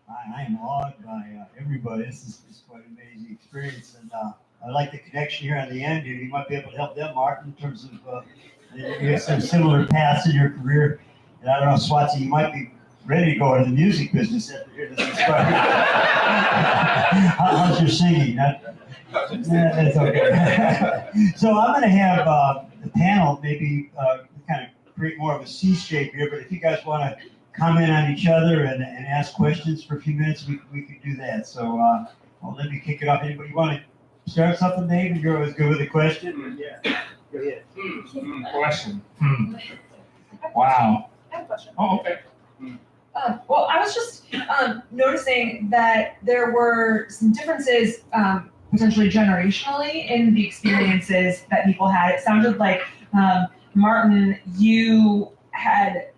I am awed by everybody. This is quite an amazing experience, and I like the connection here on the end. You might be able to help them, Mark, in terms of you have some similar paths in your career. And I don't know, Swati, you might be ready to go into the music business after hearing this inspiring. How's your singing? That's okay. So I'm going to have the panel maybe kind of create more of a C shape here, but if you guys want to comment on each other and ask questions for a few minutes, we could do that. So well, let me kick it off. Anybody want to start something, Dave? You're always good with a question? Yeah. Go ahead. Question. Wow. I have a question. Oh, okay. Well, I was just noticing that there were some differences potentially generationally in the experiences that people had. It sounded like, Martin, you had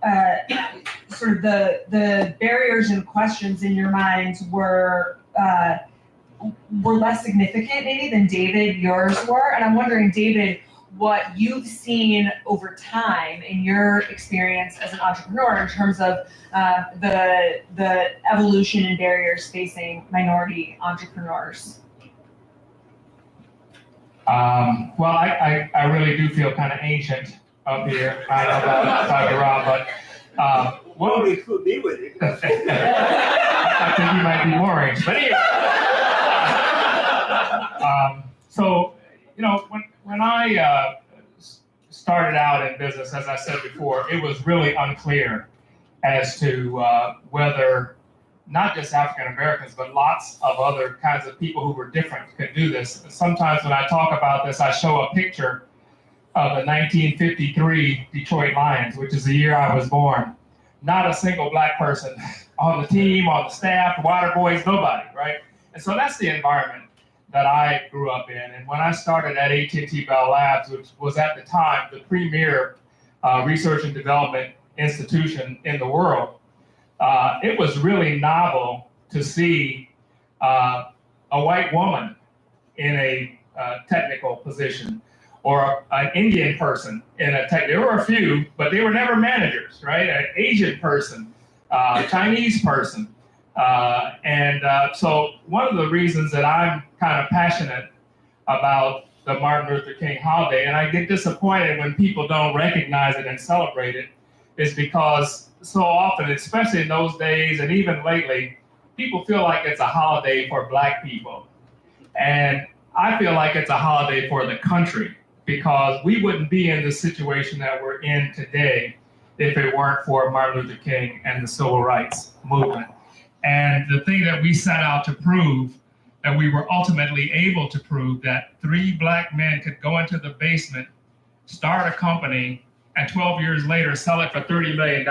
sort of the barriers and questions in your mind were less significant maybe than David, yours were. And I'm wondering, David, what you've seen over time in your experience as an entrepreneur in terms of the evolution and barriers facing minority entrepreneurs. Well, I really do feel kind of ancient up here. I don't know about Dr. Rob, but well, we could be with it. I think he might be more anxious. But anyway, so, you know, when I started out in business, as I said before, it was really unclear as to whether not just African Americans, but lots of other kinds of people who were different could do this. Sometimes when I talk about this, I show a picture of the 1953 Detroit Lions, which is the year I was born. Not a single black person on the team, on the staff, the water boys, nobody, right? And so that's the environment that I grew up in. And when I started at AT&T Bell Labs, which was at the time the premier research and development institution in the world, it was really novel to see a white woman in a technical position, or an Indian person in a tech. There were a few, but they were never managers, right? An Asian person, a Chinese person. So one of the reasons that I'm kind of passionate about the Martin Luther King holiday, and I get disappointed when people don't recognize it and celebrate it, is because so often, especially in those days and even lately, people feel like it's a holiday for black people. And I feel like it's a holiday for the country, because we wouldn't be in the situation that we're in today if it weren't for Martin Luther King and the civil rights movement. And the thing that we set out to prove, that we were ultimately able to prove, that 3 black men could go into the basement, start a company, and 12 years later sell it for $30 million.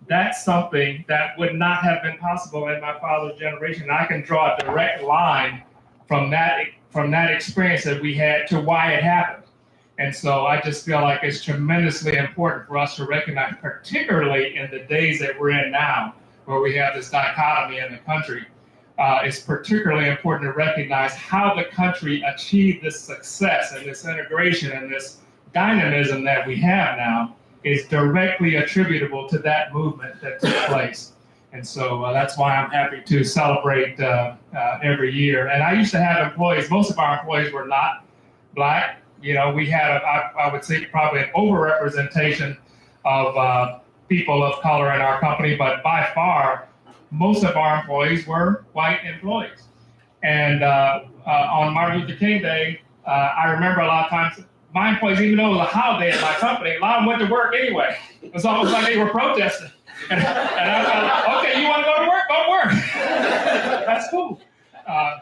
That's something that would not have been possible in my father's generation. I can draw a direct line from that experience that we had to why it happened. And so I just feel like it's tremendously important for us to recognize, particularly in the days that we're in now, where we have this dichotomy in the country. It's particularly important to recognize how the country achieved this success and this integration and this dynamism that we have now is directly attributable to that movement that took place. And so that's why I'm happy to celebrate every year. And I used to have employees, most of our employees were not black. You know, we had, I would say, probably an overrepresentation of people of color in our company, but by far, most of our employees were white employees. And on Martin Luther King Day, I remember a lot of times, my employees, even though it was a holiday at my company, a lot of them went to work anyway. It was almost like they were protesting. And I felt, okay, you want to go to work? Go to work. That's cool.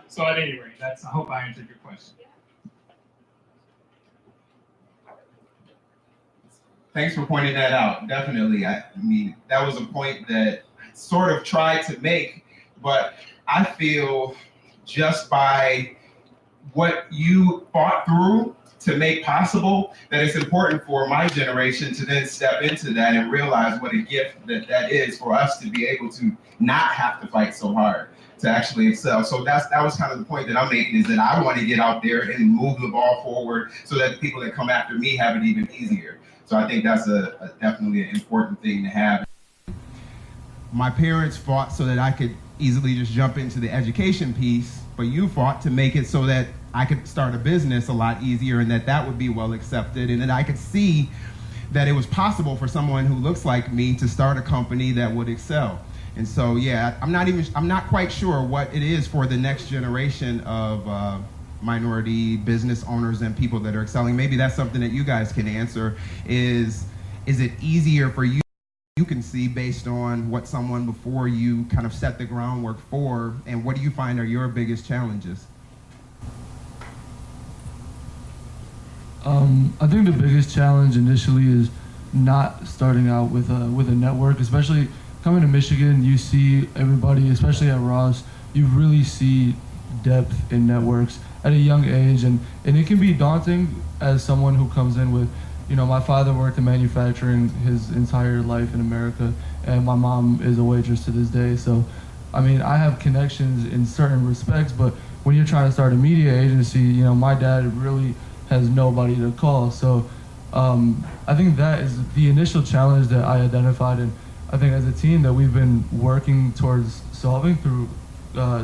So at any rate, I hope I answered your question. Thanks for pointing that out. Definitely. I mean, that was a point that I sort of tried to make, but I feel just by what you fought through to make possible, that it's important for my generation to then step into that and realize what a gift that is for us to be able to not have to fight so hard to actually excel. So that was kind of the point that I'm making, is that I want to get out there and move the ball forward so that the people that come after me have it even easier. So I think that's definitely an important thing to have. My parents fought so that I could easily just jump into the education piece, but you fought to make it so that I could start a business a lot easier and that would be well accepted, and that I could see that it was possible for someone who looks like me to start a company that would excel. And so, yeah, I'm not quite sure what it is for the next generation of minority business owners and people that are excelling. Maybe that's something that you guys can answer. Is it easier for you? You can see based on what someone before you kind of set the groundwork for, and what do you find are your biggest challenges? I think the biggest challenge initially is not starting out with a network, especially coming to Michigan. You see everybody, especially at Ross, you really see depth in networks at a young age, and it can be daunting as someone who comes in with, you know, my father worked in manufacturing his entire life in America, and my mom is a waitress to this day. So, I mean, I have connections in certain respects, but when you're trying to start a media agency, you know, my dad really has nobody to call. So I think that is the initial challenge that I identified, and I think as a team that we've been working towards solving through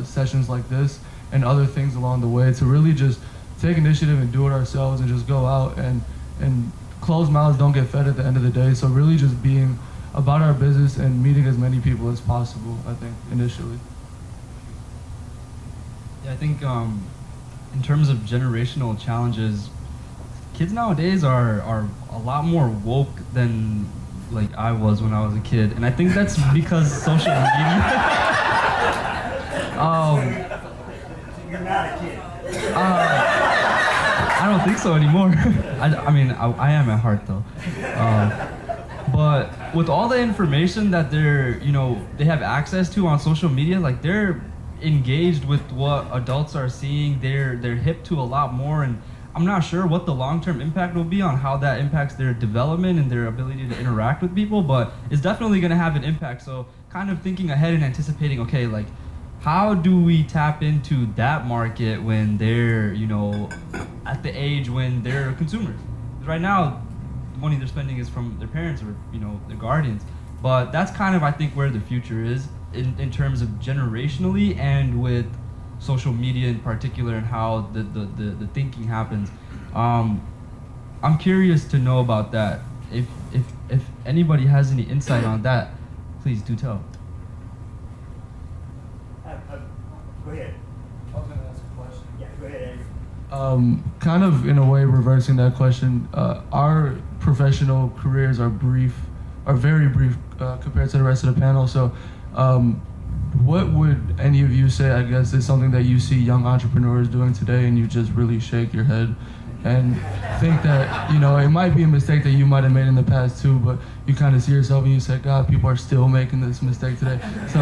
sessions like this and other things along the way, to really just take initiative and do it ourselves and just go out and closed mouths don't get fed at the end of the day. So really just being about our business and meeting as many people as possible, I think, initially. Yeah, I think in terms of generational challenges, kids nowadays are a lot more woke than like I was when I was a kid, and I think that's because social media. You're not a kid. I don't think so anymore. I mean, I am at heart though. But with all the information that they have access to on social media, like they're engaged with what adults are seeing. They're hip to a lot more, and I'm not sure what the long-term impact will be on how that impacts their development and their ability to interact with people, but it's definitely going to have an impact. So kind of thinking ahead and anticipating, okay, like how do we tap into that market when they're, at the age when they're consumers? Right now, the money they're spending is from their parents or, their guardians. But that's kind of, I think, where the future is in terms of generationally and with social media in particular and how the thinking happens. I'm curious to know about that. If anybody has any insight on that, please do tell. Go ahead. I was going to ask a question. Yeah, go ahead, Andrew. Kind of in a way reversing that question, our professional careers are very brief compared to the rest of the panel. So what would any of you say, I guess, is something that you see young entrepreneurs doing today and you just really shake your head and think that, it might be a mistake that you might have made in the past too, but you kind of see yourself and you say, God, people are still making this mistake today. So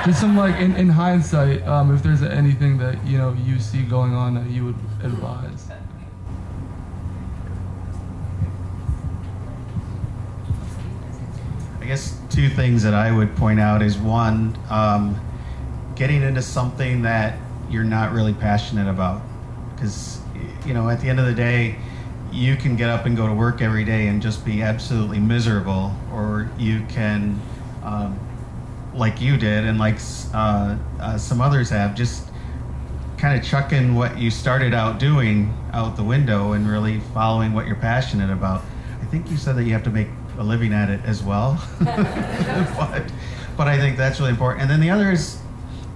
just some in hindsight, if there's anything that, you see going on that you would advise. I guess two things that I would point out is one, getting into something that you're not really passionate about. Because, at the end of the day, you can get up and go to work every day and just be absolutely miserable, or you can, like you did and like some others have, just kind of chucking what you started out doing out the window and really following what you're passionate about. I think you said that you have to make a living at it as well. but I think that's really important. And then the other is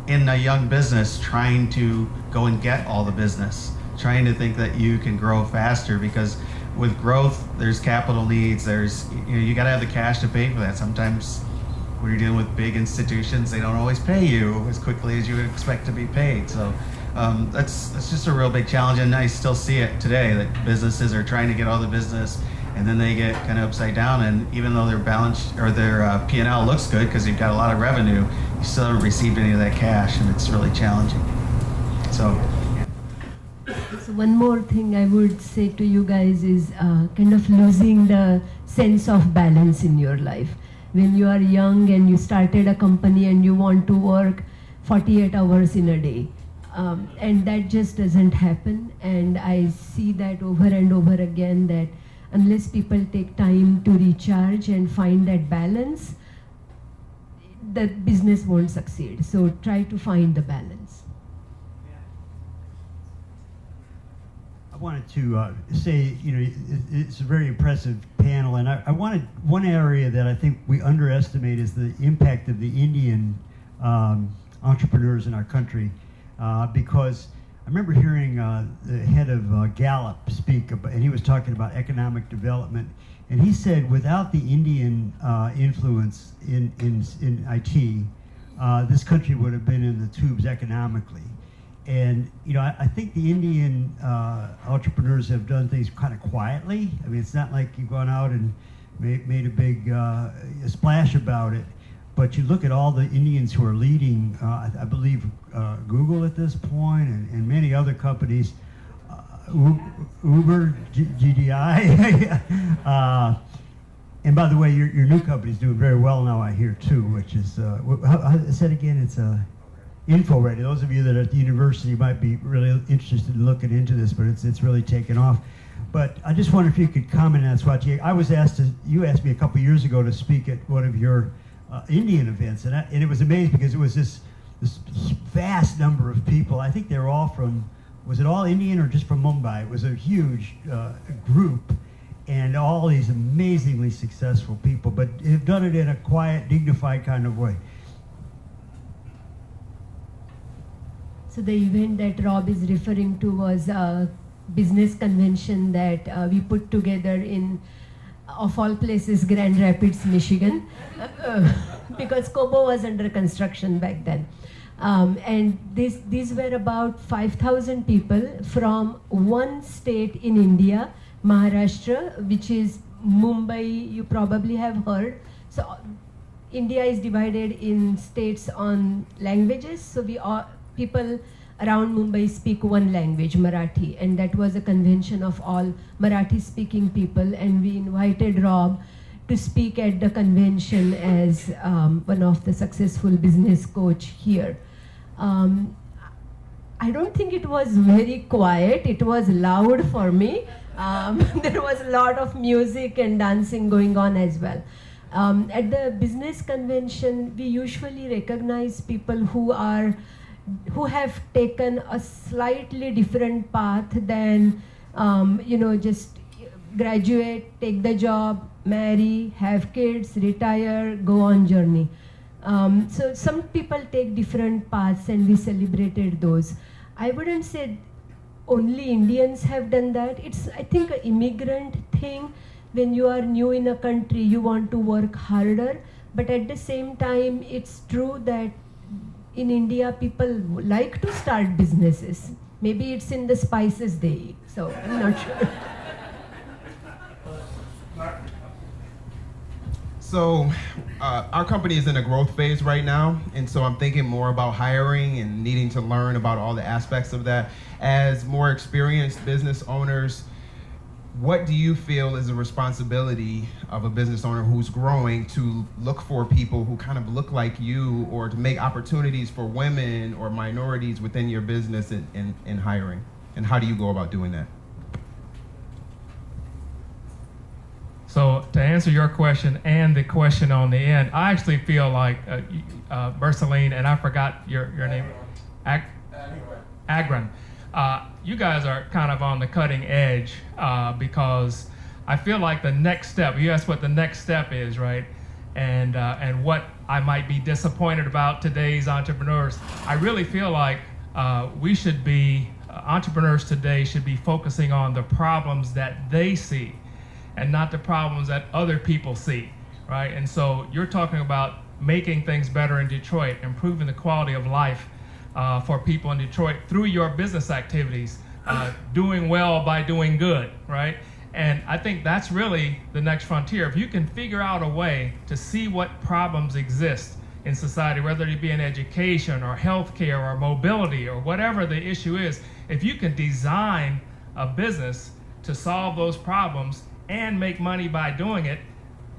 in a young business, trying to go and get all the business, trying to think that you can grow faster, because with growth, there's capital needs, you got to have the cash to pay for that. Sometimes when you're dealing with big institutions, they don't always pay you as quickly as you would expect to be paid. So that's just a real big challenge, and I still see it today, that businesses are trying to get all the business, and then they get kind of upside down, and even though their balance or their P&L looks good because you've got a lot of revenue, you still haven't received any of that cash, and it's really challenging. So one more thing I would say to you guys is kind of losing the sense of balance in your life. When you are young and you started a company and you want to work 48 hours in a day, and that just doesn't happen. And I see that over and over again, that unless people take time to recharge and find that balance, the business won't succeed. So try to find the balance. I wanted to say, it's a very impressive panel, and I wanted one area that I think we underestimate is the impact of the Indian entrepreneurs in our country, because I remember hearing the head of Gallup speak, and he was talking about economic development, and he said without the Indian influence in IT, this country would have been in the tubes economically. And I think the Indian entrepreneurs have done things kind of quietly. I mean, it's not like you've gone out and made a big splash about it. But you look at all the Indians who are leading, I believe Google at this point, and many other companies, Uber, GDI. And by the way, your new company's doing very well now, I hear too, which is, I said again, it's InfoReady. Those of you that are at the university might be really interested in looking into this, but it's really taken off. But I just wonder if you could comment on that, Swati. You asked me a couple years ago to speak at one of your Indian events, and it was amazing because it was this vast number of people. I think they were all from, was it all Indian or just from Mumbai? It was a huge group, and all these amazingly successful people, but have done it in a quiet, dignified kind of way. So the event that Rob is referring to was a business convention that we put together in, of all places, Grand Rapids, Michigan, because Kobo was under construction back then. And these were about 5,000 people from one state in India, Maharashtra, which is Mumbai. You probably have heard. So India is divided in states on languages. So people around Mumbai speak one language, Marathi, and that was a convention of all Marathi-speaking people, and we invited Rob to speak at the convention as one of the successful business coach here. I don't think it was very quiet. It was loud for me. There was a lot of music and dancing going on as well. At the business convention, we usually recognize people who have taken a slightly different path than, just graduate, take the job, marry, have kids, retire, go on journey. So some people take different paths, and we celebrated those. I wouldn't say only Indians have done that. It's, I think, an immigrant thing. When you are new in a country, you want to work harder, but at the same time, it's true that in India, people like to start businesses. Maybe it's in the spices they eat, so I'm not sure. So our company is in a growth phase right now, and so I'm thinking more about hiring and needing to learn about all the aspects of that. As more experienced business owners, what do you feel is a responsibility of a business owner who's growing to look for people who kind of look like you, or to make opportunities for women or minorities within your business in hiring? And how do you go about doing that? So to answer your question and the question on the end, I actually feel like Berceline, and I forgot your name, Agron. You guys are kind of on the cutting edge because I feel like the next step, you asked what the next step is, right? And what I might be disappointed about today's entrepreneurs. I really feel like we should be, entrepreneurs today should be focusing on the problems that they see and not the problems that other people see, right? And so you're talking about making things better in Detroit, improving the quality of life for people in Detroit through your business activities, doing well by doing good, right? And I think that's really the next frontier. If you can figure out a way to see what problems exist in society, whether it be in education or healthcare or mobility or whatever the issue is, if you can design a business to solve those problems and make money by doing it,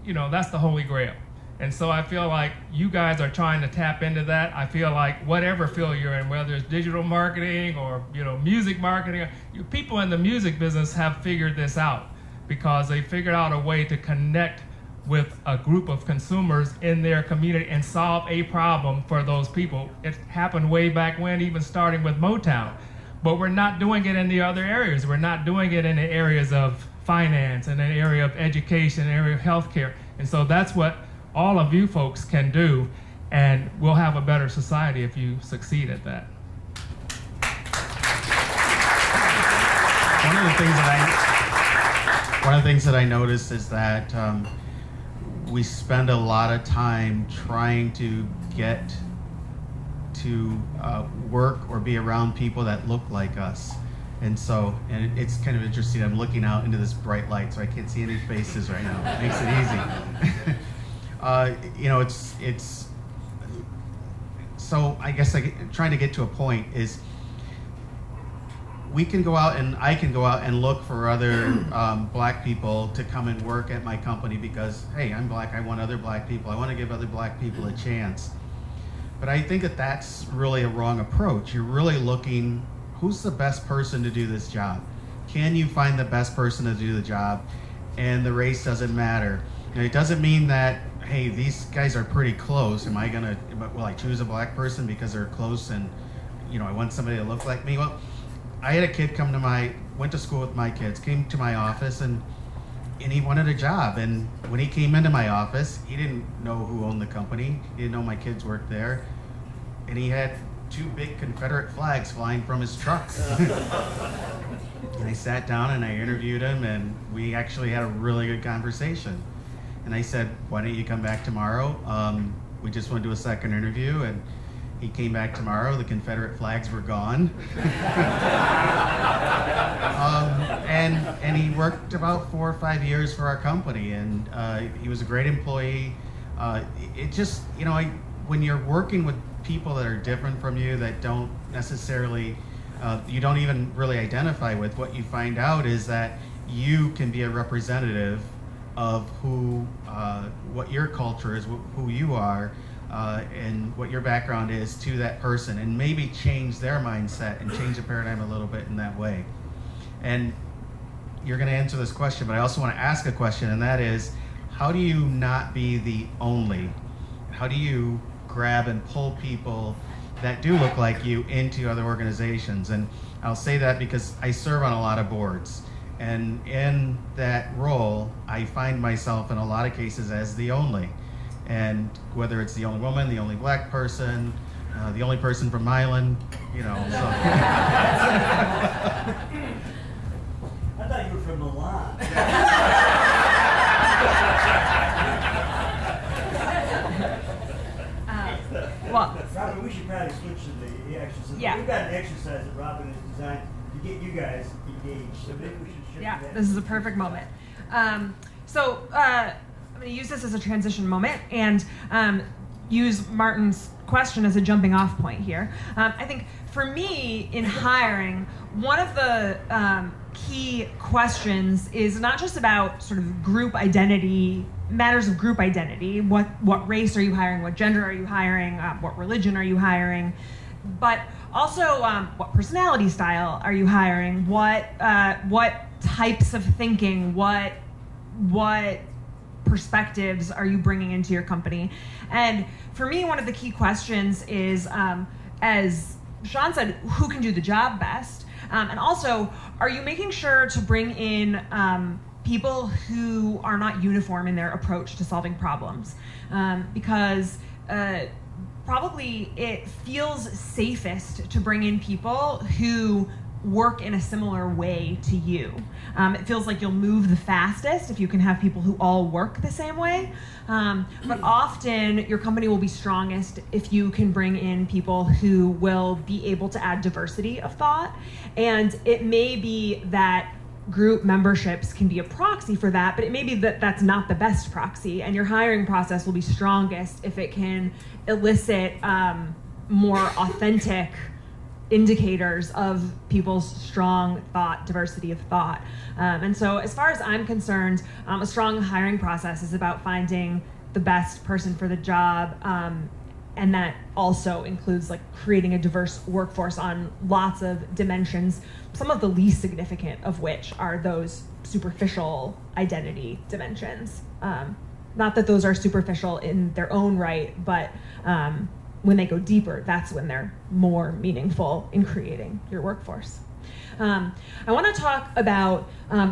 that's the holy grail. And so I feel like you guys are trying to tap into that. I feel like whatever field you're in, whether it's digital marketing or music marketing, people in the music business have figured this out because they figured out a way to connect with a group of consumers in their community and solve a problem for those people. It happened way back when, even starting with Motown. But we're not doing it in the other areas. We're not doing it in the areas of finance, in the area of education, in the area of healthcare. And so that's what all of you folks can do, and we'll have a better society if you succeed at that. One of the things that I noticed is that we spend a lot of time trying to get to work or be around people that look like us. And so, and it's kind of interesting, I'm looking out into this bright light, so I can't see any faces right now. It makes it easy. It's so I guess trying to get to a point is we can go out, and I can go out and look for other black people to come and work at my company because, hey, I'm black, I want other black people, I want to give other black people a chance. But I think that that's really a wrong approach. You're really looking, who's the best person to do this job? Can you find the best person to do the job? And the race doesn't matter. And it doesn't mean that, hey, these guys are pretty close. Will I choose a black person because they're close and, I want somebody to look like me? Well, I had a kid went to school with my kids, came to my office, and, and he wanted a job. And when he came into my office, he didn't know who owned the company. He didn't know my kids worked there. And he had 2 big Confederate flags flying from his truck. And I sat down and I interviewed him, and we actually had a really good conversation. And I said, why don't you come back tomorrow? We just want to do a second interview. And he came back tomorrow. The Confederate flags were gone. And he worked about 4 or 5 years for our company, and he was a great employee. It just, when you're working with people that are different from you, that don't necessarily, you don't even really identify with, what you find out is that you can be a representative of what your culture is, who you are, and what your background is to that person, and maybe change their mindset and change the paradigm a little bit in that way. And you're going to answer this question, but I also want to ask a question, and that is, how do you not be the only? How do you grab and pull people that do look like you into other organizations? And I'll say that because I serve on a lot of boards, and in that role, I find myself in a lot of cases as the only. And whether it's the only woman, the only black person, the only person from Milan, so. I thought you were from Milan. Robin, we should probably switch to the exercise. Yeah. We've got an exercise that Robin has designed to get you guys engaged. So maybe we should shift to that. This is a perfect moment. I'm going to use this as a transition moment and use Martin's question as a jumping off point here. I think for me in hiring, one of the key questions is not just about sort of group identity, matters of group identity, what race are you hiring, what gender are you hiring, what religion are you hiring, but also what personality style are you hiring, what types of thinking, what perspectives are you bringing into your company. And for me, one of the key questions is, as Sean said, who can do the job best? And also, are you making sure to bring in people who are not uniform in their approach to solving problems? Because probably it feels safest to bring in people who work in a similar way to you. It feels like you'll move the fastest if you can have people who all work the same way. But often your company will be strongest if you can bring in people who will be able to add diversity of thought. And it may be that group memberships can be a proxy for that, but it may be that that's not the best proxy, and your hiring process will be strongest if it can elicit more authentic indicators of people's strong thought, diversity of thought. And so as far as I'm concerned, a strong hiring process is about finding the best person for the job, and that also includes like creating a diverse workforce on lots of dimensions, some of the least significant of which are those superficial identity dimensions. Not that those are superficial in their own right, but when they go deeper, that's when they're more meaningful in creating your workforce. I want to talk about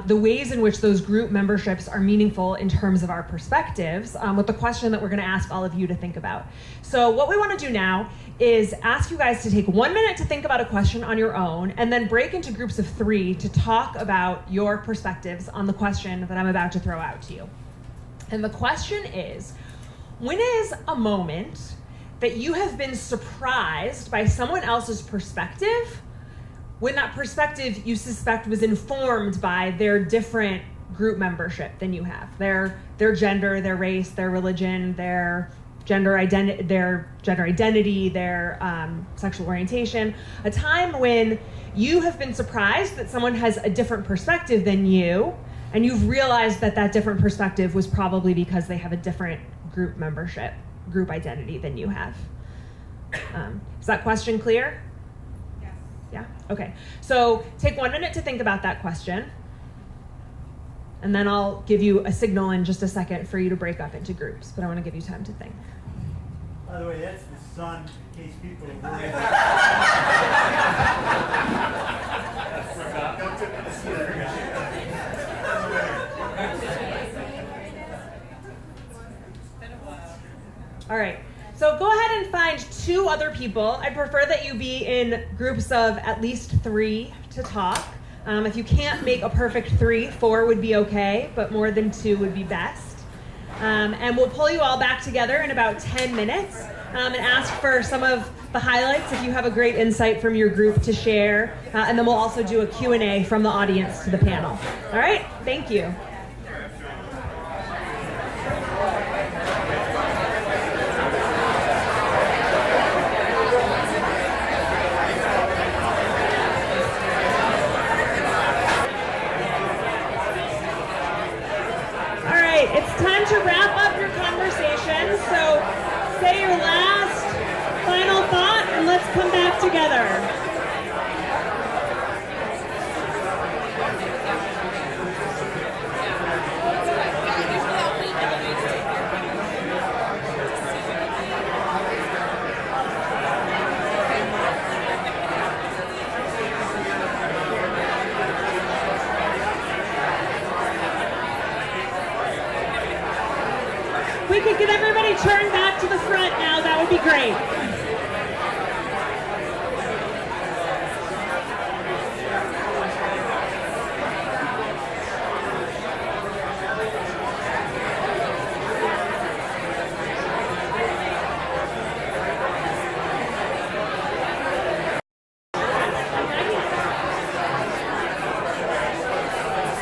the ways in which those group memberships are meaningful in terms of our perspectives, with the question that we're going to ask all of you to think about. So what we want to do now is ask you guys to take 1 minute to think about a question on your own, and then break into groups of 3 to talk about your perspectives on the question that I'm about to throw out to you. And the question is, when is a moment that you have been surprised by someone else's perspective, when that perspective you suspect was informed by their different group membership than you have, their gender, their race, their religion, their gender identity, their sexual orientation, a time when you have been surprised that someone has a different perspective than you, and you've realized that that different perspective was probably because they have a different group membership, group identity than you have. Is that question clear? Yes. Yeah? Okay. So take 1 minute to think about that question, and then I'll give you a signal in just a second for you to break up into groups, but I want to give you time to think. By the way, that's the sun, in case people are worried. Don't tip the All right. So go ahead and find 2 other people. I prefer that you be in groups of at least 3 to talk. If you can't make a perfect 3, 4 would be okay, but more than 2 would be best. And we'll pull you all back together in about 10 minutes and ask for some of the highlights if you have a great insight from your group to share. And then we'll also do a Q&A from the audience to the panel. All right? Thank you. It's time to wrap up your conversation, so say your last final thought and let's come back together. We could get everybody turned back to the front now, that would be great.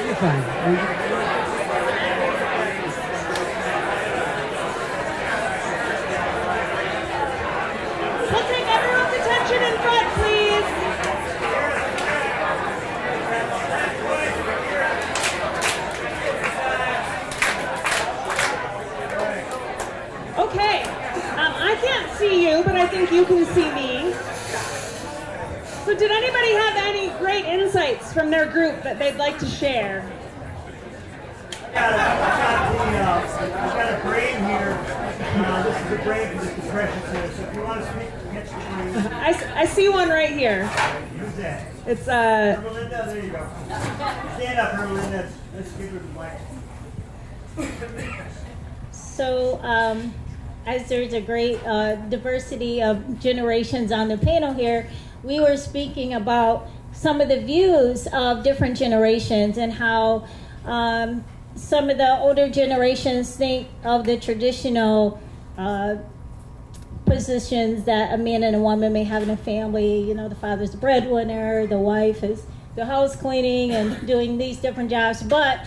You're fine. Okay, I can't see you, but I think you can see me. So did anybody have any great insights from their group that they'd like to share? I've got a brain here. This is a brain for the depression center, so if you want to speak, catch the brain. I see one right here. Who's that? It's Hermelinda, there you go. Stand up, Hermelinda. Let's give her the mic. So, as there's a great diversity of generations on the panel here, we were speaking about some of the views of different generations and how some of the older generations think of the traditional positions that a man and a woman may have in a family. You know, the father's the breadwinner, the wife is the house cleaning and doing these different jobs. But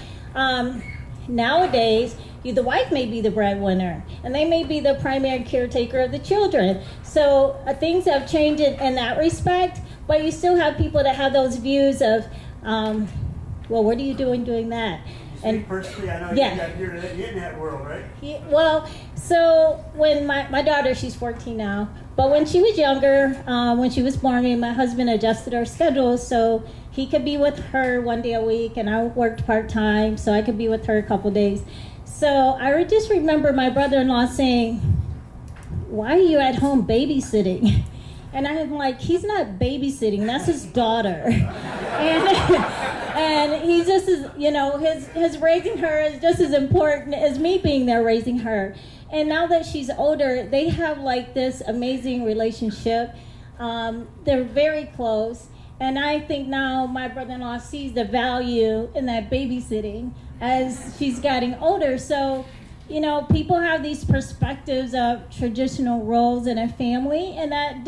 nowadays, the wife may be the breadwinner, and they may be the primary caretaker of the children. So things have changed in that respect, but you still have people that have those views of, well, what are you doing that? And personally, I know you're in that world, right? Yeah, well, so when my daughter, she's 14 now, but when she was younger, when she was born, me and my husband adjusted our schedules so he could be with her 1 day a week, and I worked part-time, so I could be with her a couple days. So I just remember my brother-in-law saying, "Why are you at home babysitting?" And I'm like, he's not babysitting, that's his daughter. And he just is, you know, his raising her is just as important as me being there raising her. And now that she's older, they have like this amazing relationship. They're very close. And I think now my brother-in-law sees the value in that babysitting as she's getting older. So, you know, people have these perspectives of traditional roles in a family, and that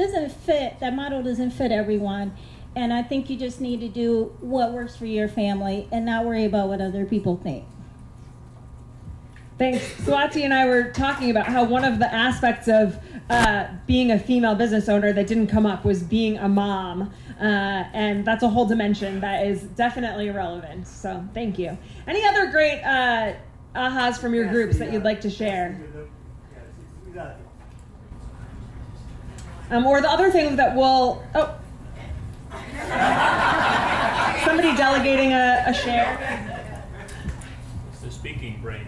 model doesn't fit everyone. And I think you just need to do what works for your family and not worry about what other people think. Thanks. Swati and I were talking about how one of the aspects of being a female business owner that didn't come up was being a mom. And that's a whole dimension that is definitely relevant. So thank you. Any other great ahas from your groups that you'd like to share? Or the other thing that will... Oh. Somebody delegating a share? It's the speaking brain.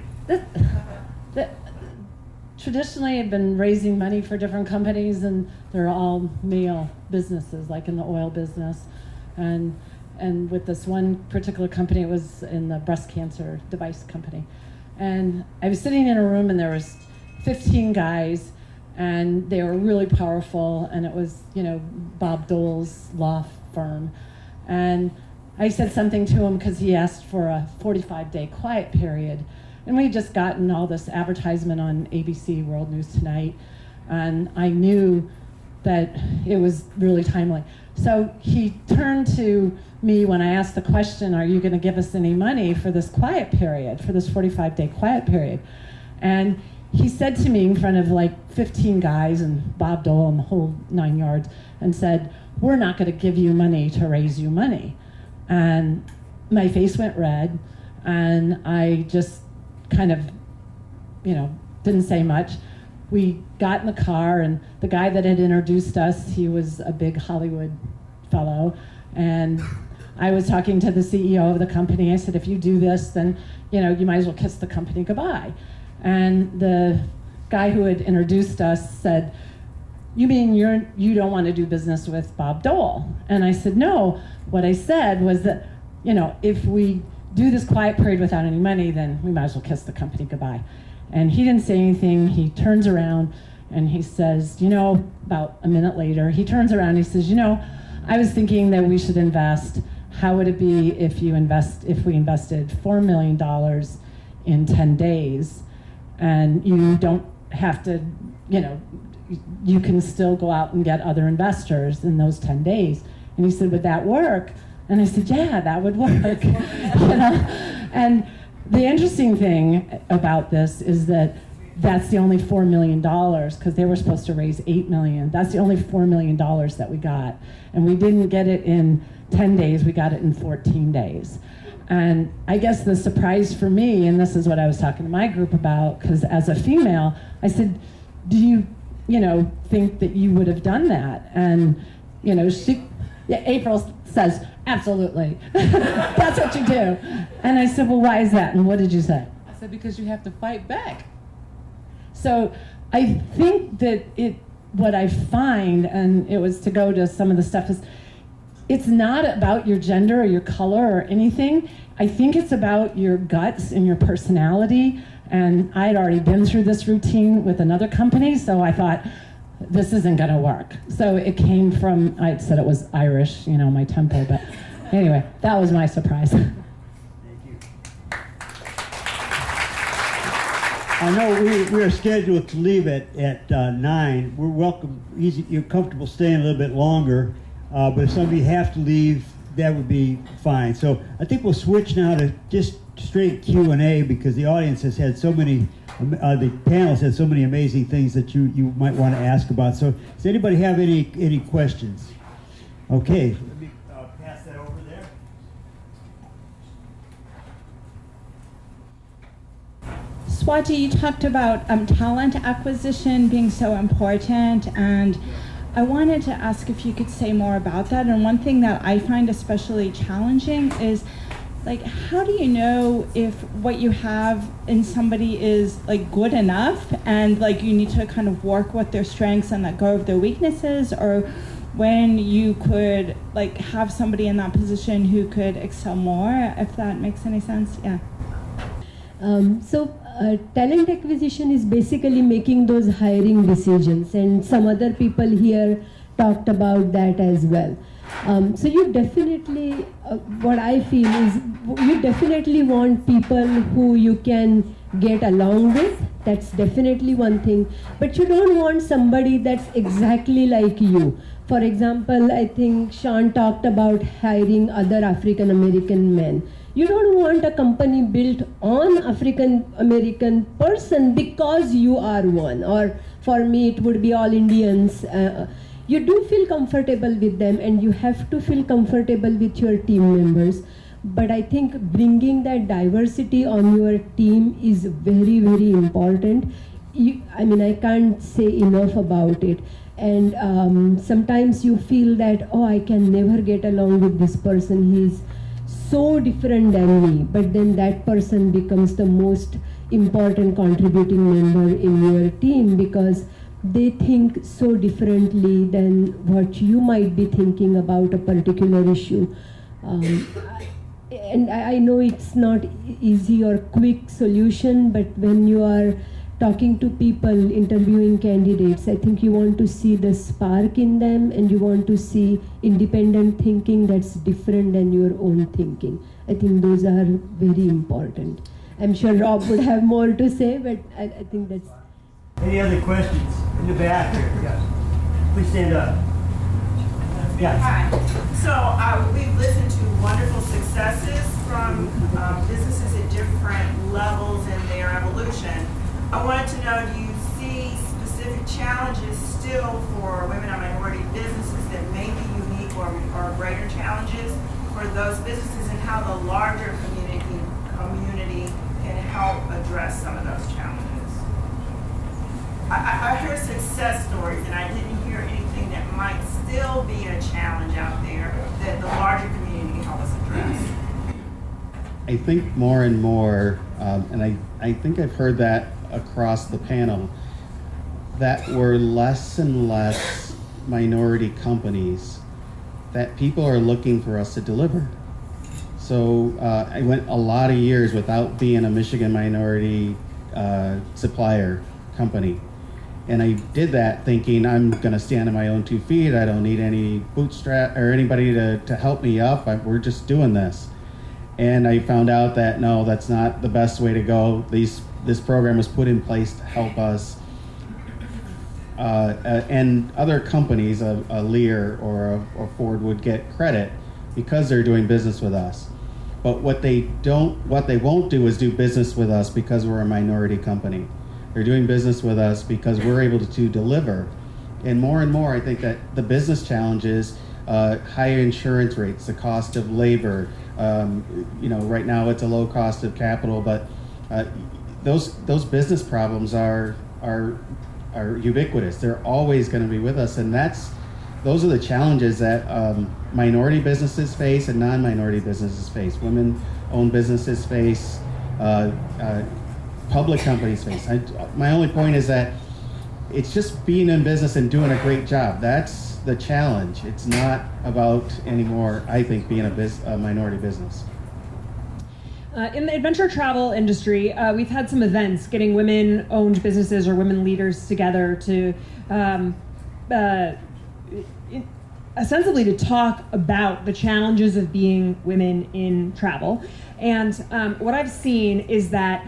Traditionally, I've been raising money for different companies, and they're all male businesses, like in the oil business. And with this one particular company, it was in the breast cancer device company. And I was sitting in a room, and there was 15 guys, and they were really powerful, and it was, Bob Dole's law firm. And I said something to him because he asked for a 45-day quiet period. And we had just gotten all this advertisement on ABC World News Tonight, and I knew that it was really timely. So he turned to me when I asked the question, are you going to give us any money for this quiet period, for this 45-day quiet period? And he said to me in front of like 15 guys and Bob Dole and the whole 9 yards, and said, we're not going to give you money to raise you money. And my face went red, and I just kind of, didn't say much. We got in the car, and the guy that had introduced us, he was a big Hollywood fellow, and I was talking to the CEO of the company. I said, if you do this, then, you might as well kiss the company goodbye. And the guy who had introduced us said, you mean you don't want to do business with Bob Dole? And I said, no. What I said was that, if we do this quiet period without any money, then we might as well kiss the company goodbye. And he didn't say anything. He turns around and he says, about a minute later, he turns around and he says, I was thinking that we should invest. How would it be if we invested $4 million in 10 days, and you don't have to, you can still go out and get other investors in those 10 days. And he said, would that work? And I said, yeah, that would work. And the interesting thing about this is that that's the only $4 million, because they were supposed to raise $8 million. That's the only $4 million that we got. And we didn't get it in 10 days, we got it in 14 days. And I guess the surprise for me, and this is what I was talking to my group about, because as a female, I said, do you, think that you would have done that? And, April says, absolutely. That's what you do. And I said, well, why is that? And what did you say? I said, because you have to fight back. So I think that what I find, and it was to go to some of the stuff, is it's not about your gender or your color or anything. I think it's about your guts and your personality. And I had already been through this routine with another company, so I thought, this isn't going to work. So it came from, I said it was Irish, my temper, but anyway, that was my surprise. Thank you. I know we are scheduled to leave at 9. We're welcome, you're comfortable staying a little bit longer, but if somebody have to leave, that would be fine. So I think we'll switch now to just straight Q&A, because the audience has had so many, the panelists had so many amazing things that you might want to ask about. So does anybody have any questions? Okay, let me pass that over there. Swati, you talked about talent acquisition being so important, and I wanted to ask if you could say more about that. And one thing that I find especially challenging is, how do you know if what you have in somebody is good enough, and you need to kind of work with their strengths and let go of their weaknesses, or when you could have somebody in that position who could excel more, if that makes any sense? Yeah. Talent acquisition is basically making those hiring decisions, and some other people here talked about that as well. So you definitely, what I feel is, you definitely want people who you can get along with. That's definitely one thing. But you don't want somebody that's exactly like you. For example, I think Sean talked about hiring other African American men. You don't want a company built on African American person because you are one. Or for me, it would be all Indians. You do feel comfortable with them, and you have to feel comfortable with your team members. But I think bringing that diversity on your team is very, very important. I can't say enough about it. And sometimes you feel that, oh, I can never get along with this person. He's so different than me. But then that person becomes the most important contributing member in your team, because they think so differently than what you might be thinking about a particular issue. And I know it's not easy or quick solution, but when you are talking to people, interviewing candidates, I think you want to see the spark in them, and you want to see independent thinking that's different than your own thinking. I think those are very important. I'm sure Rob would have more to say, but I think that's... Any other questions? In the back here, yes. Please stand up. Yes. Hi. So we've listened to wonderful successes from businesses at different levels in their evolution. I wanted to know, do you see specific challenges still for women and minority businesses that may be unique or greater challenges for those businesses, and how the larger community can help address some of those challenges? I heard success stories, and I didn't hear anything that might still be a challenge out there that the larger community can help us address. I think more and more, and I think I've heard that across the panel, that we're less and less minority companies, that people are looking for us to deliver. So I went a lot of years without being a Michigan minority supplier company. And I did that thinking I'm going to stand on my own 2 feet. I don't need any bootstrap or anybody to help me up. We're just doing this. And I found out that no, that's not the best way to go. This program was put in place to help us. And other companies, a Lear or a Ford, would get credit because they're doing business with us. But what they won't do is do business with us because we're a minority company. They're doing business with us because we're able to deliver. And more, I think that the business challenges, higher insurance rates, the cost of labor, right now it's a low cost of capital, but those business problems are ubiquitous. They're always going to be with us, and those are the challenges that minority businesses face and non-minority businesses face. Women-owned businesses face. Public companies face. My only point is that it's just being in business and doing a great job. That's the challenge. It's not about anymore, I think, being a minority business. In the adventure travel industry, we've had some events getting women-owned businesses or women leaders together to ostensibly to talk about the challenges of being women in travel. And what I've seen is that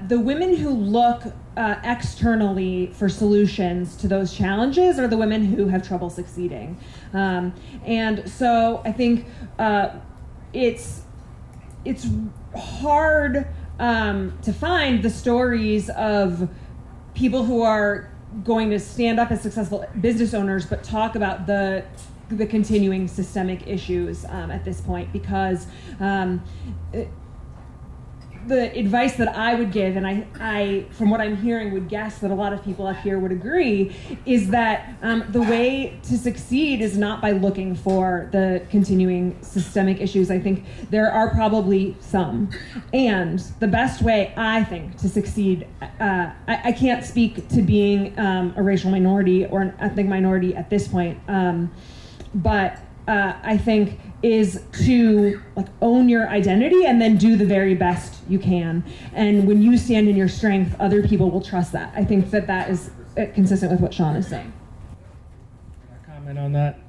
the women who look externally for solutions to those challenges are the women who have trouble succeeding. And so I think it's hard to find the stories of people who are going to stand up as successful business owners but talk about the continuing systemic issues at this point, because the advice that I would give, and I, from what I'm hearing, would guess that a lot of people up here would agree, is that the way to succeed is not by looking for the continuing systemic issues. I think there are probably some. And the best way, I think, to succeed, I can't speak to being a racial minority or an ethnic minority at this point, but I think is to own your identity and then do the very best you can. And when you stand in your strength, other people will trust that. I think that is consistent with what Sean is saying. Can I comment on that?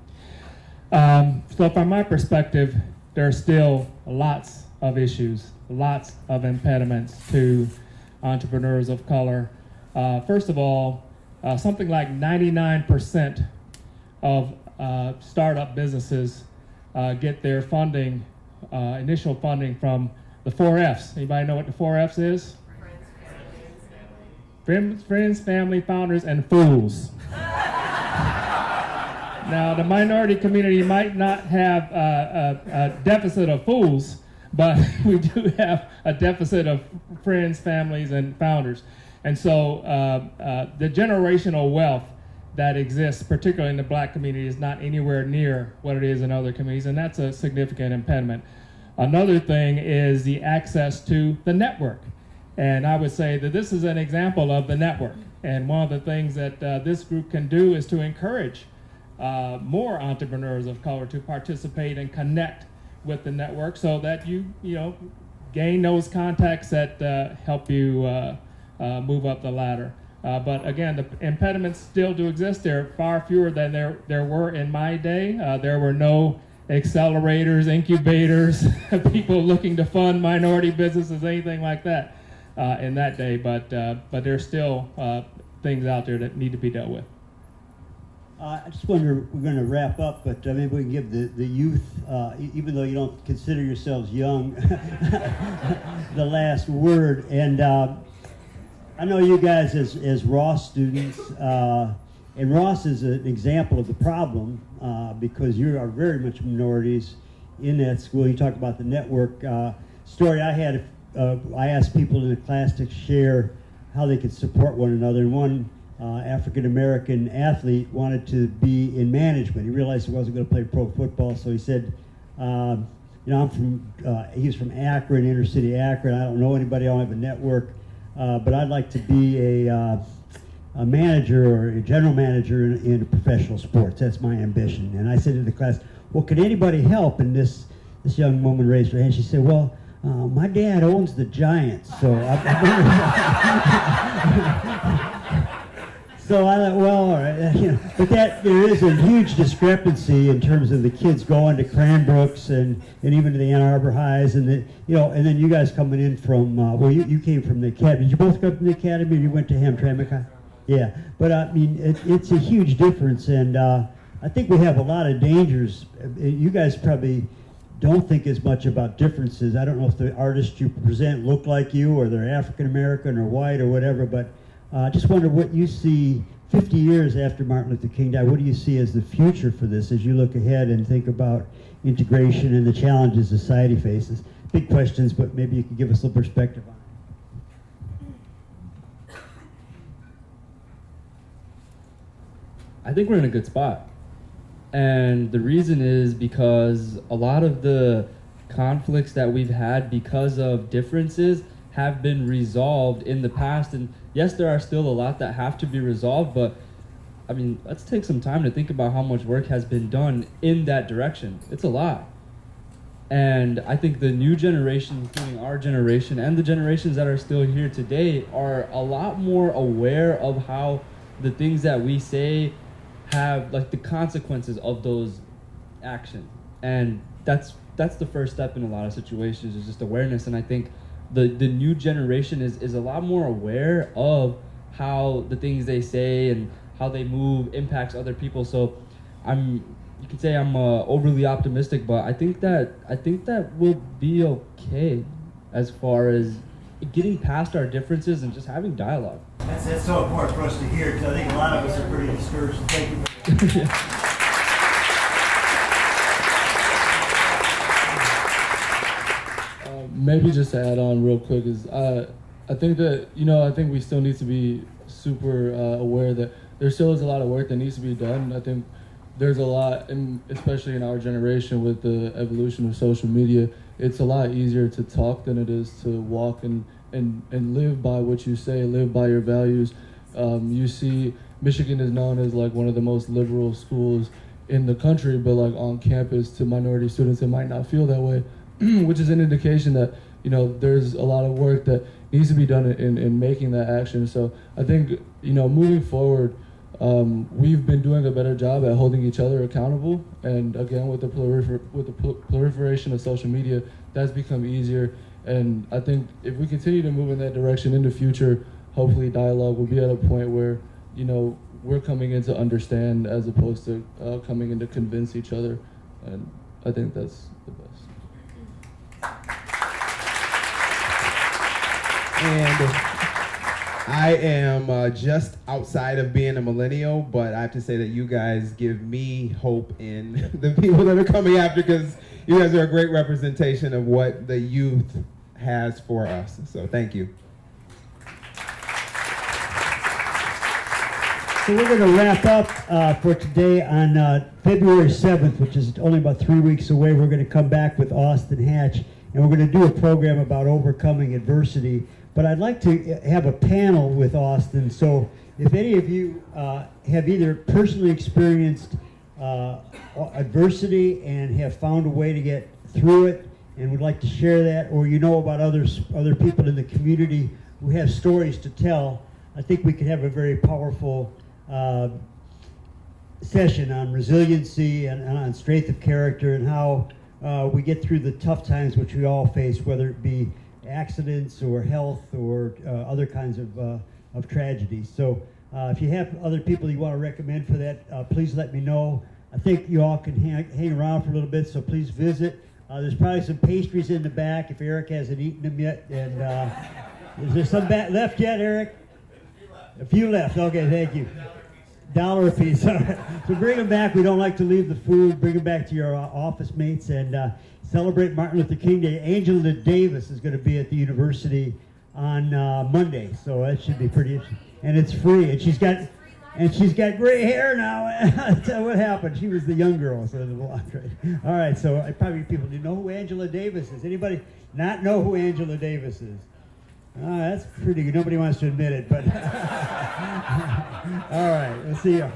So from my perspective, there are still lots of issues, lots of impediments to entrepreneurs of color. First of all, something like 99% of startup businesses get their funding, initial funding, from the 4 Fs. Anybody know what the 4 Fs is? Friends, family, founders, and fools. Now, the minority community might not have a deficit of fools, but we do have a deficit of friends, families, and founders. And so the generational wealth that exists, particularly in the Black community, is not anywhere near what it is in other communities, and that's a significant impediment. Another thing is the access to the network. And I would say that this is an example of the network. And one of the things that this group can do is to encourage more entrepreneurs of color to participate and connect with the network, so that you gain those contacts that help you move up the ladder. But again, the impediments still do exist. They're far fewer than there were in my day. There were no accelerators, incubators, people looking to fund minority businesses, anything like that in that day. But there's still things out there that need to be dealt with. I just wonder, we're going to wrap up, but maybe we can give the youth, even though you don't consider yourselves young, the last word. And I know you guys as Ross students, and Ross is an example of the problem because you are very much minorities in that school. You talked about the network story. I had, I asked people in the class to share how they could support one another, and one African-American athlete wanted to be in management. He realized he wasn't going to play pro football, so he said, you know, I'm from, he was from Akron, inner city Akron. I don't know anybody, I don't have a network, but I'd like to be a manager or a general manager in professional sports. That's my ambition. And I said to the class, well, can anybody help? And this young woman raised her hand. She said, well, my dad owns the Giants, so so I thought, well, all right, you know, but there is a huge discrepancy in terms of the kids going to Cranbrooks and even to the Ann Arbor Highs, and you know, and then you guys coming in from well, you came from the academy. Did you both come from the academy, or you went to Hamtramck High? Yeah, but I mean, it's a huge difference, and I think we have a lot of dangers. You guys probably don't think as much about differences. I don't know if the artists you present look like you, or they're African American or white or whatever, but I just wonder what you see 50 years after Martin Luther King died. What do you see as the future for this as you look ahead and think about integration and the challenges society faces? Big questions, but maybe you could give us a little perspective on it. I think we're in a good spot. And the reason is because a lot of the conflicts that we've had because of differences have been resolved in the past. And yes, there are still a lot that have to be resolved, but I mean, let's take some time to think about how much work has been done in that direction. It's a lot. And I think the new generation, including our generation and the generations that are still here today, are a lot more aware of how the things that we say have, like, the consequences of those actions. And that's the first step in a lot of situations, is just awareness. And I think the new generation is a lot more aware of how the things they say and how they move impacts other people. So you could say I'm overly optimistic, but I think that we'll be okay as far as getting past our differences and just having dialogue. That's so important for us to hear, because I think a lot of us are pretty discouraged. Thank you. Maybe just to add on real quick is I think that, you know, I think we still need to be super aware that there still is a lot of work that needs to be done. I think there's a lot, and especially in our generation with the evolution of social media, it's a lot easier to talk than it is to walk and live by what you say, live by your values. You see, Michigan is known as like one of the most liberal schools in the country, but like on campus to minority students, it might not feel that way, which is an indication that, you know, there's a lot of work that needs to be done in making that action. So I think, you know, moving forward, we've been doing a better job at holding each other accountable. And again, with the proliferation of social media, that's become easier. And I think if we continue to move in that direction in the future, hopefully dialogue will be at a point where, you know, we're coming in to understand as opposed to coming in to convince each other. And I think that's the best. And I am just outside of being a millennial, but I have to say that you guys give me hope in the people that are coming after, because you guys are a great representation of what the youth has for us. So thank you. So we're going to wrap up for today on February 7th, which is only about 3 weeks away. We're going to come back with Austin Hatch, and we're going to do a program about overcoming adversity. But I'd like to have a panel with Austin. So if any of you have either personally experienced adversity and have found a way to get through it and would like to share that, or you know about other people in the community we have stories to tell, I think we could have a very powerful session on resiliency and on strength of character and how we get through the tough times which we all face, whether it be accidents or health or other kinds of tragedies. So if you have other people you want to recommend for that, please let me know. I think you all can hang around for a little bit, so please visit. There's probably some pastries in the back if Eric hasn't eaten them yet. And is there some left yet, Eric? A few left. Okay, thank you. $1 a piece. All right. So bring them back. We don't like to leave the food. Bring them back to your office mates and celebrate Martin Luther King Day. Angela Davis is going to be at the university on Monday, so that should be pretty interesting. And it's free. And she's got gray hair now. That's what happened. She was the young girl, so the blonde, right? All right. So probably people, do you know who Angela Davis is? Anybody not know who Angela Davis is? That's pretty good. Nobody wants to admit it, but all right. We'll see you.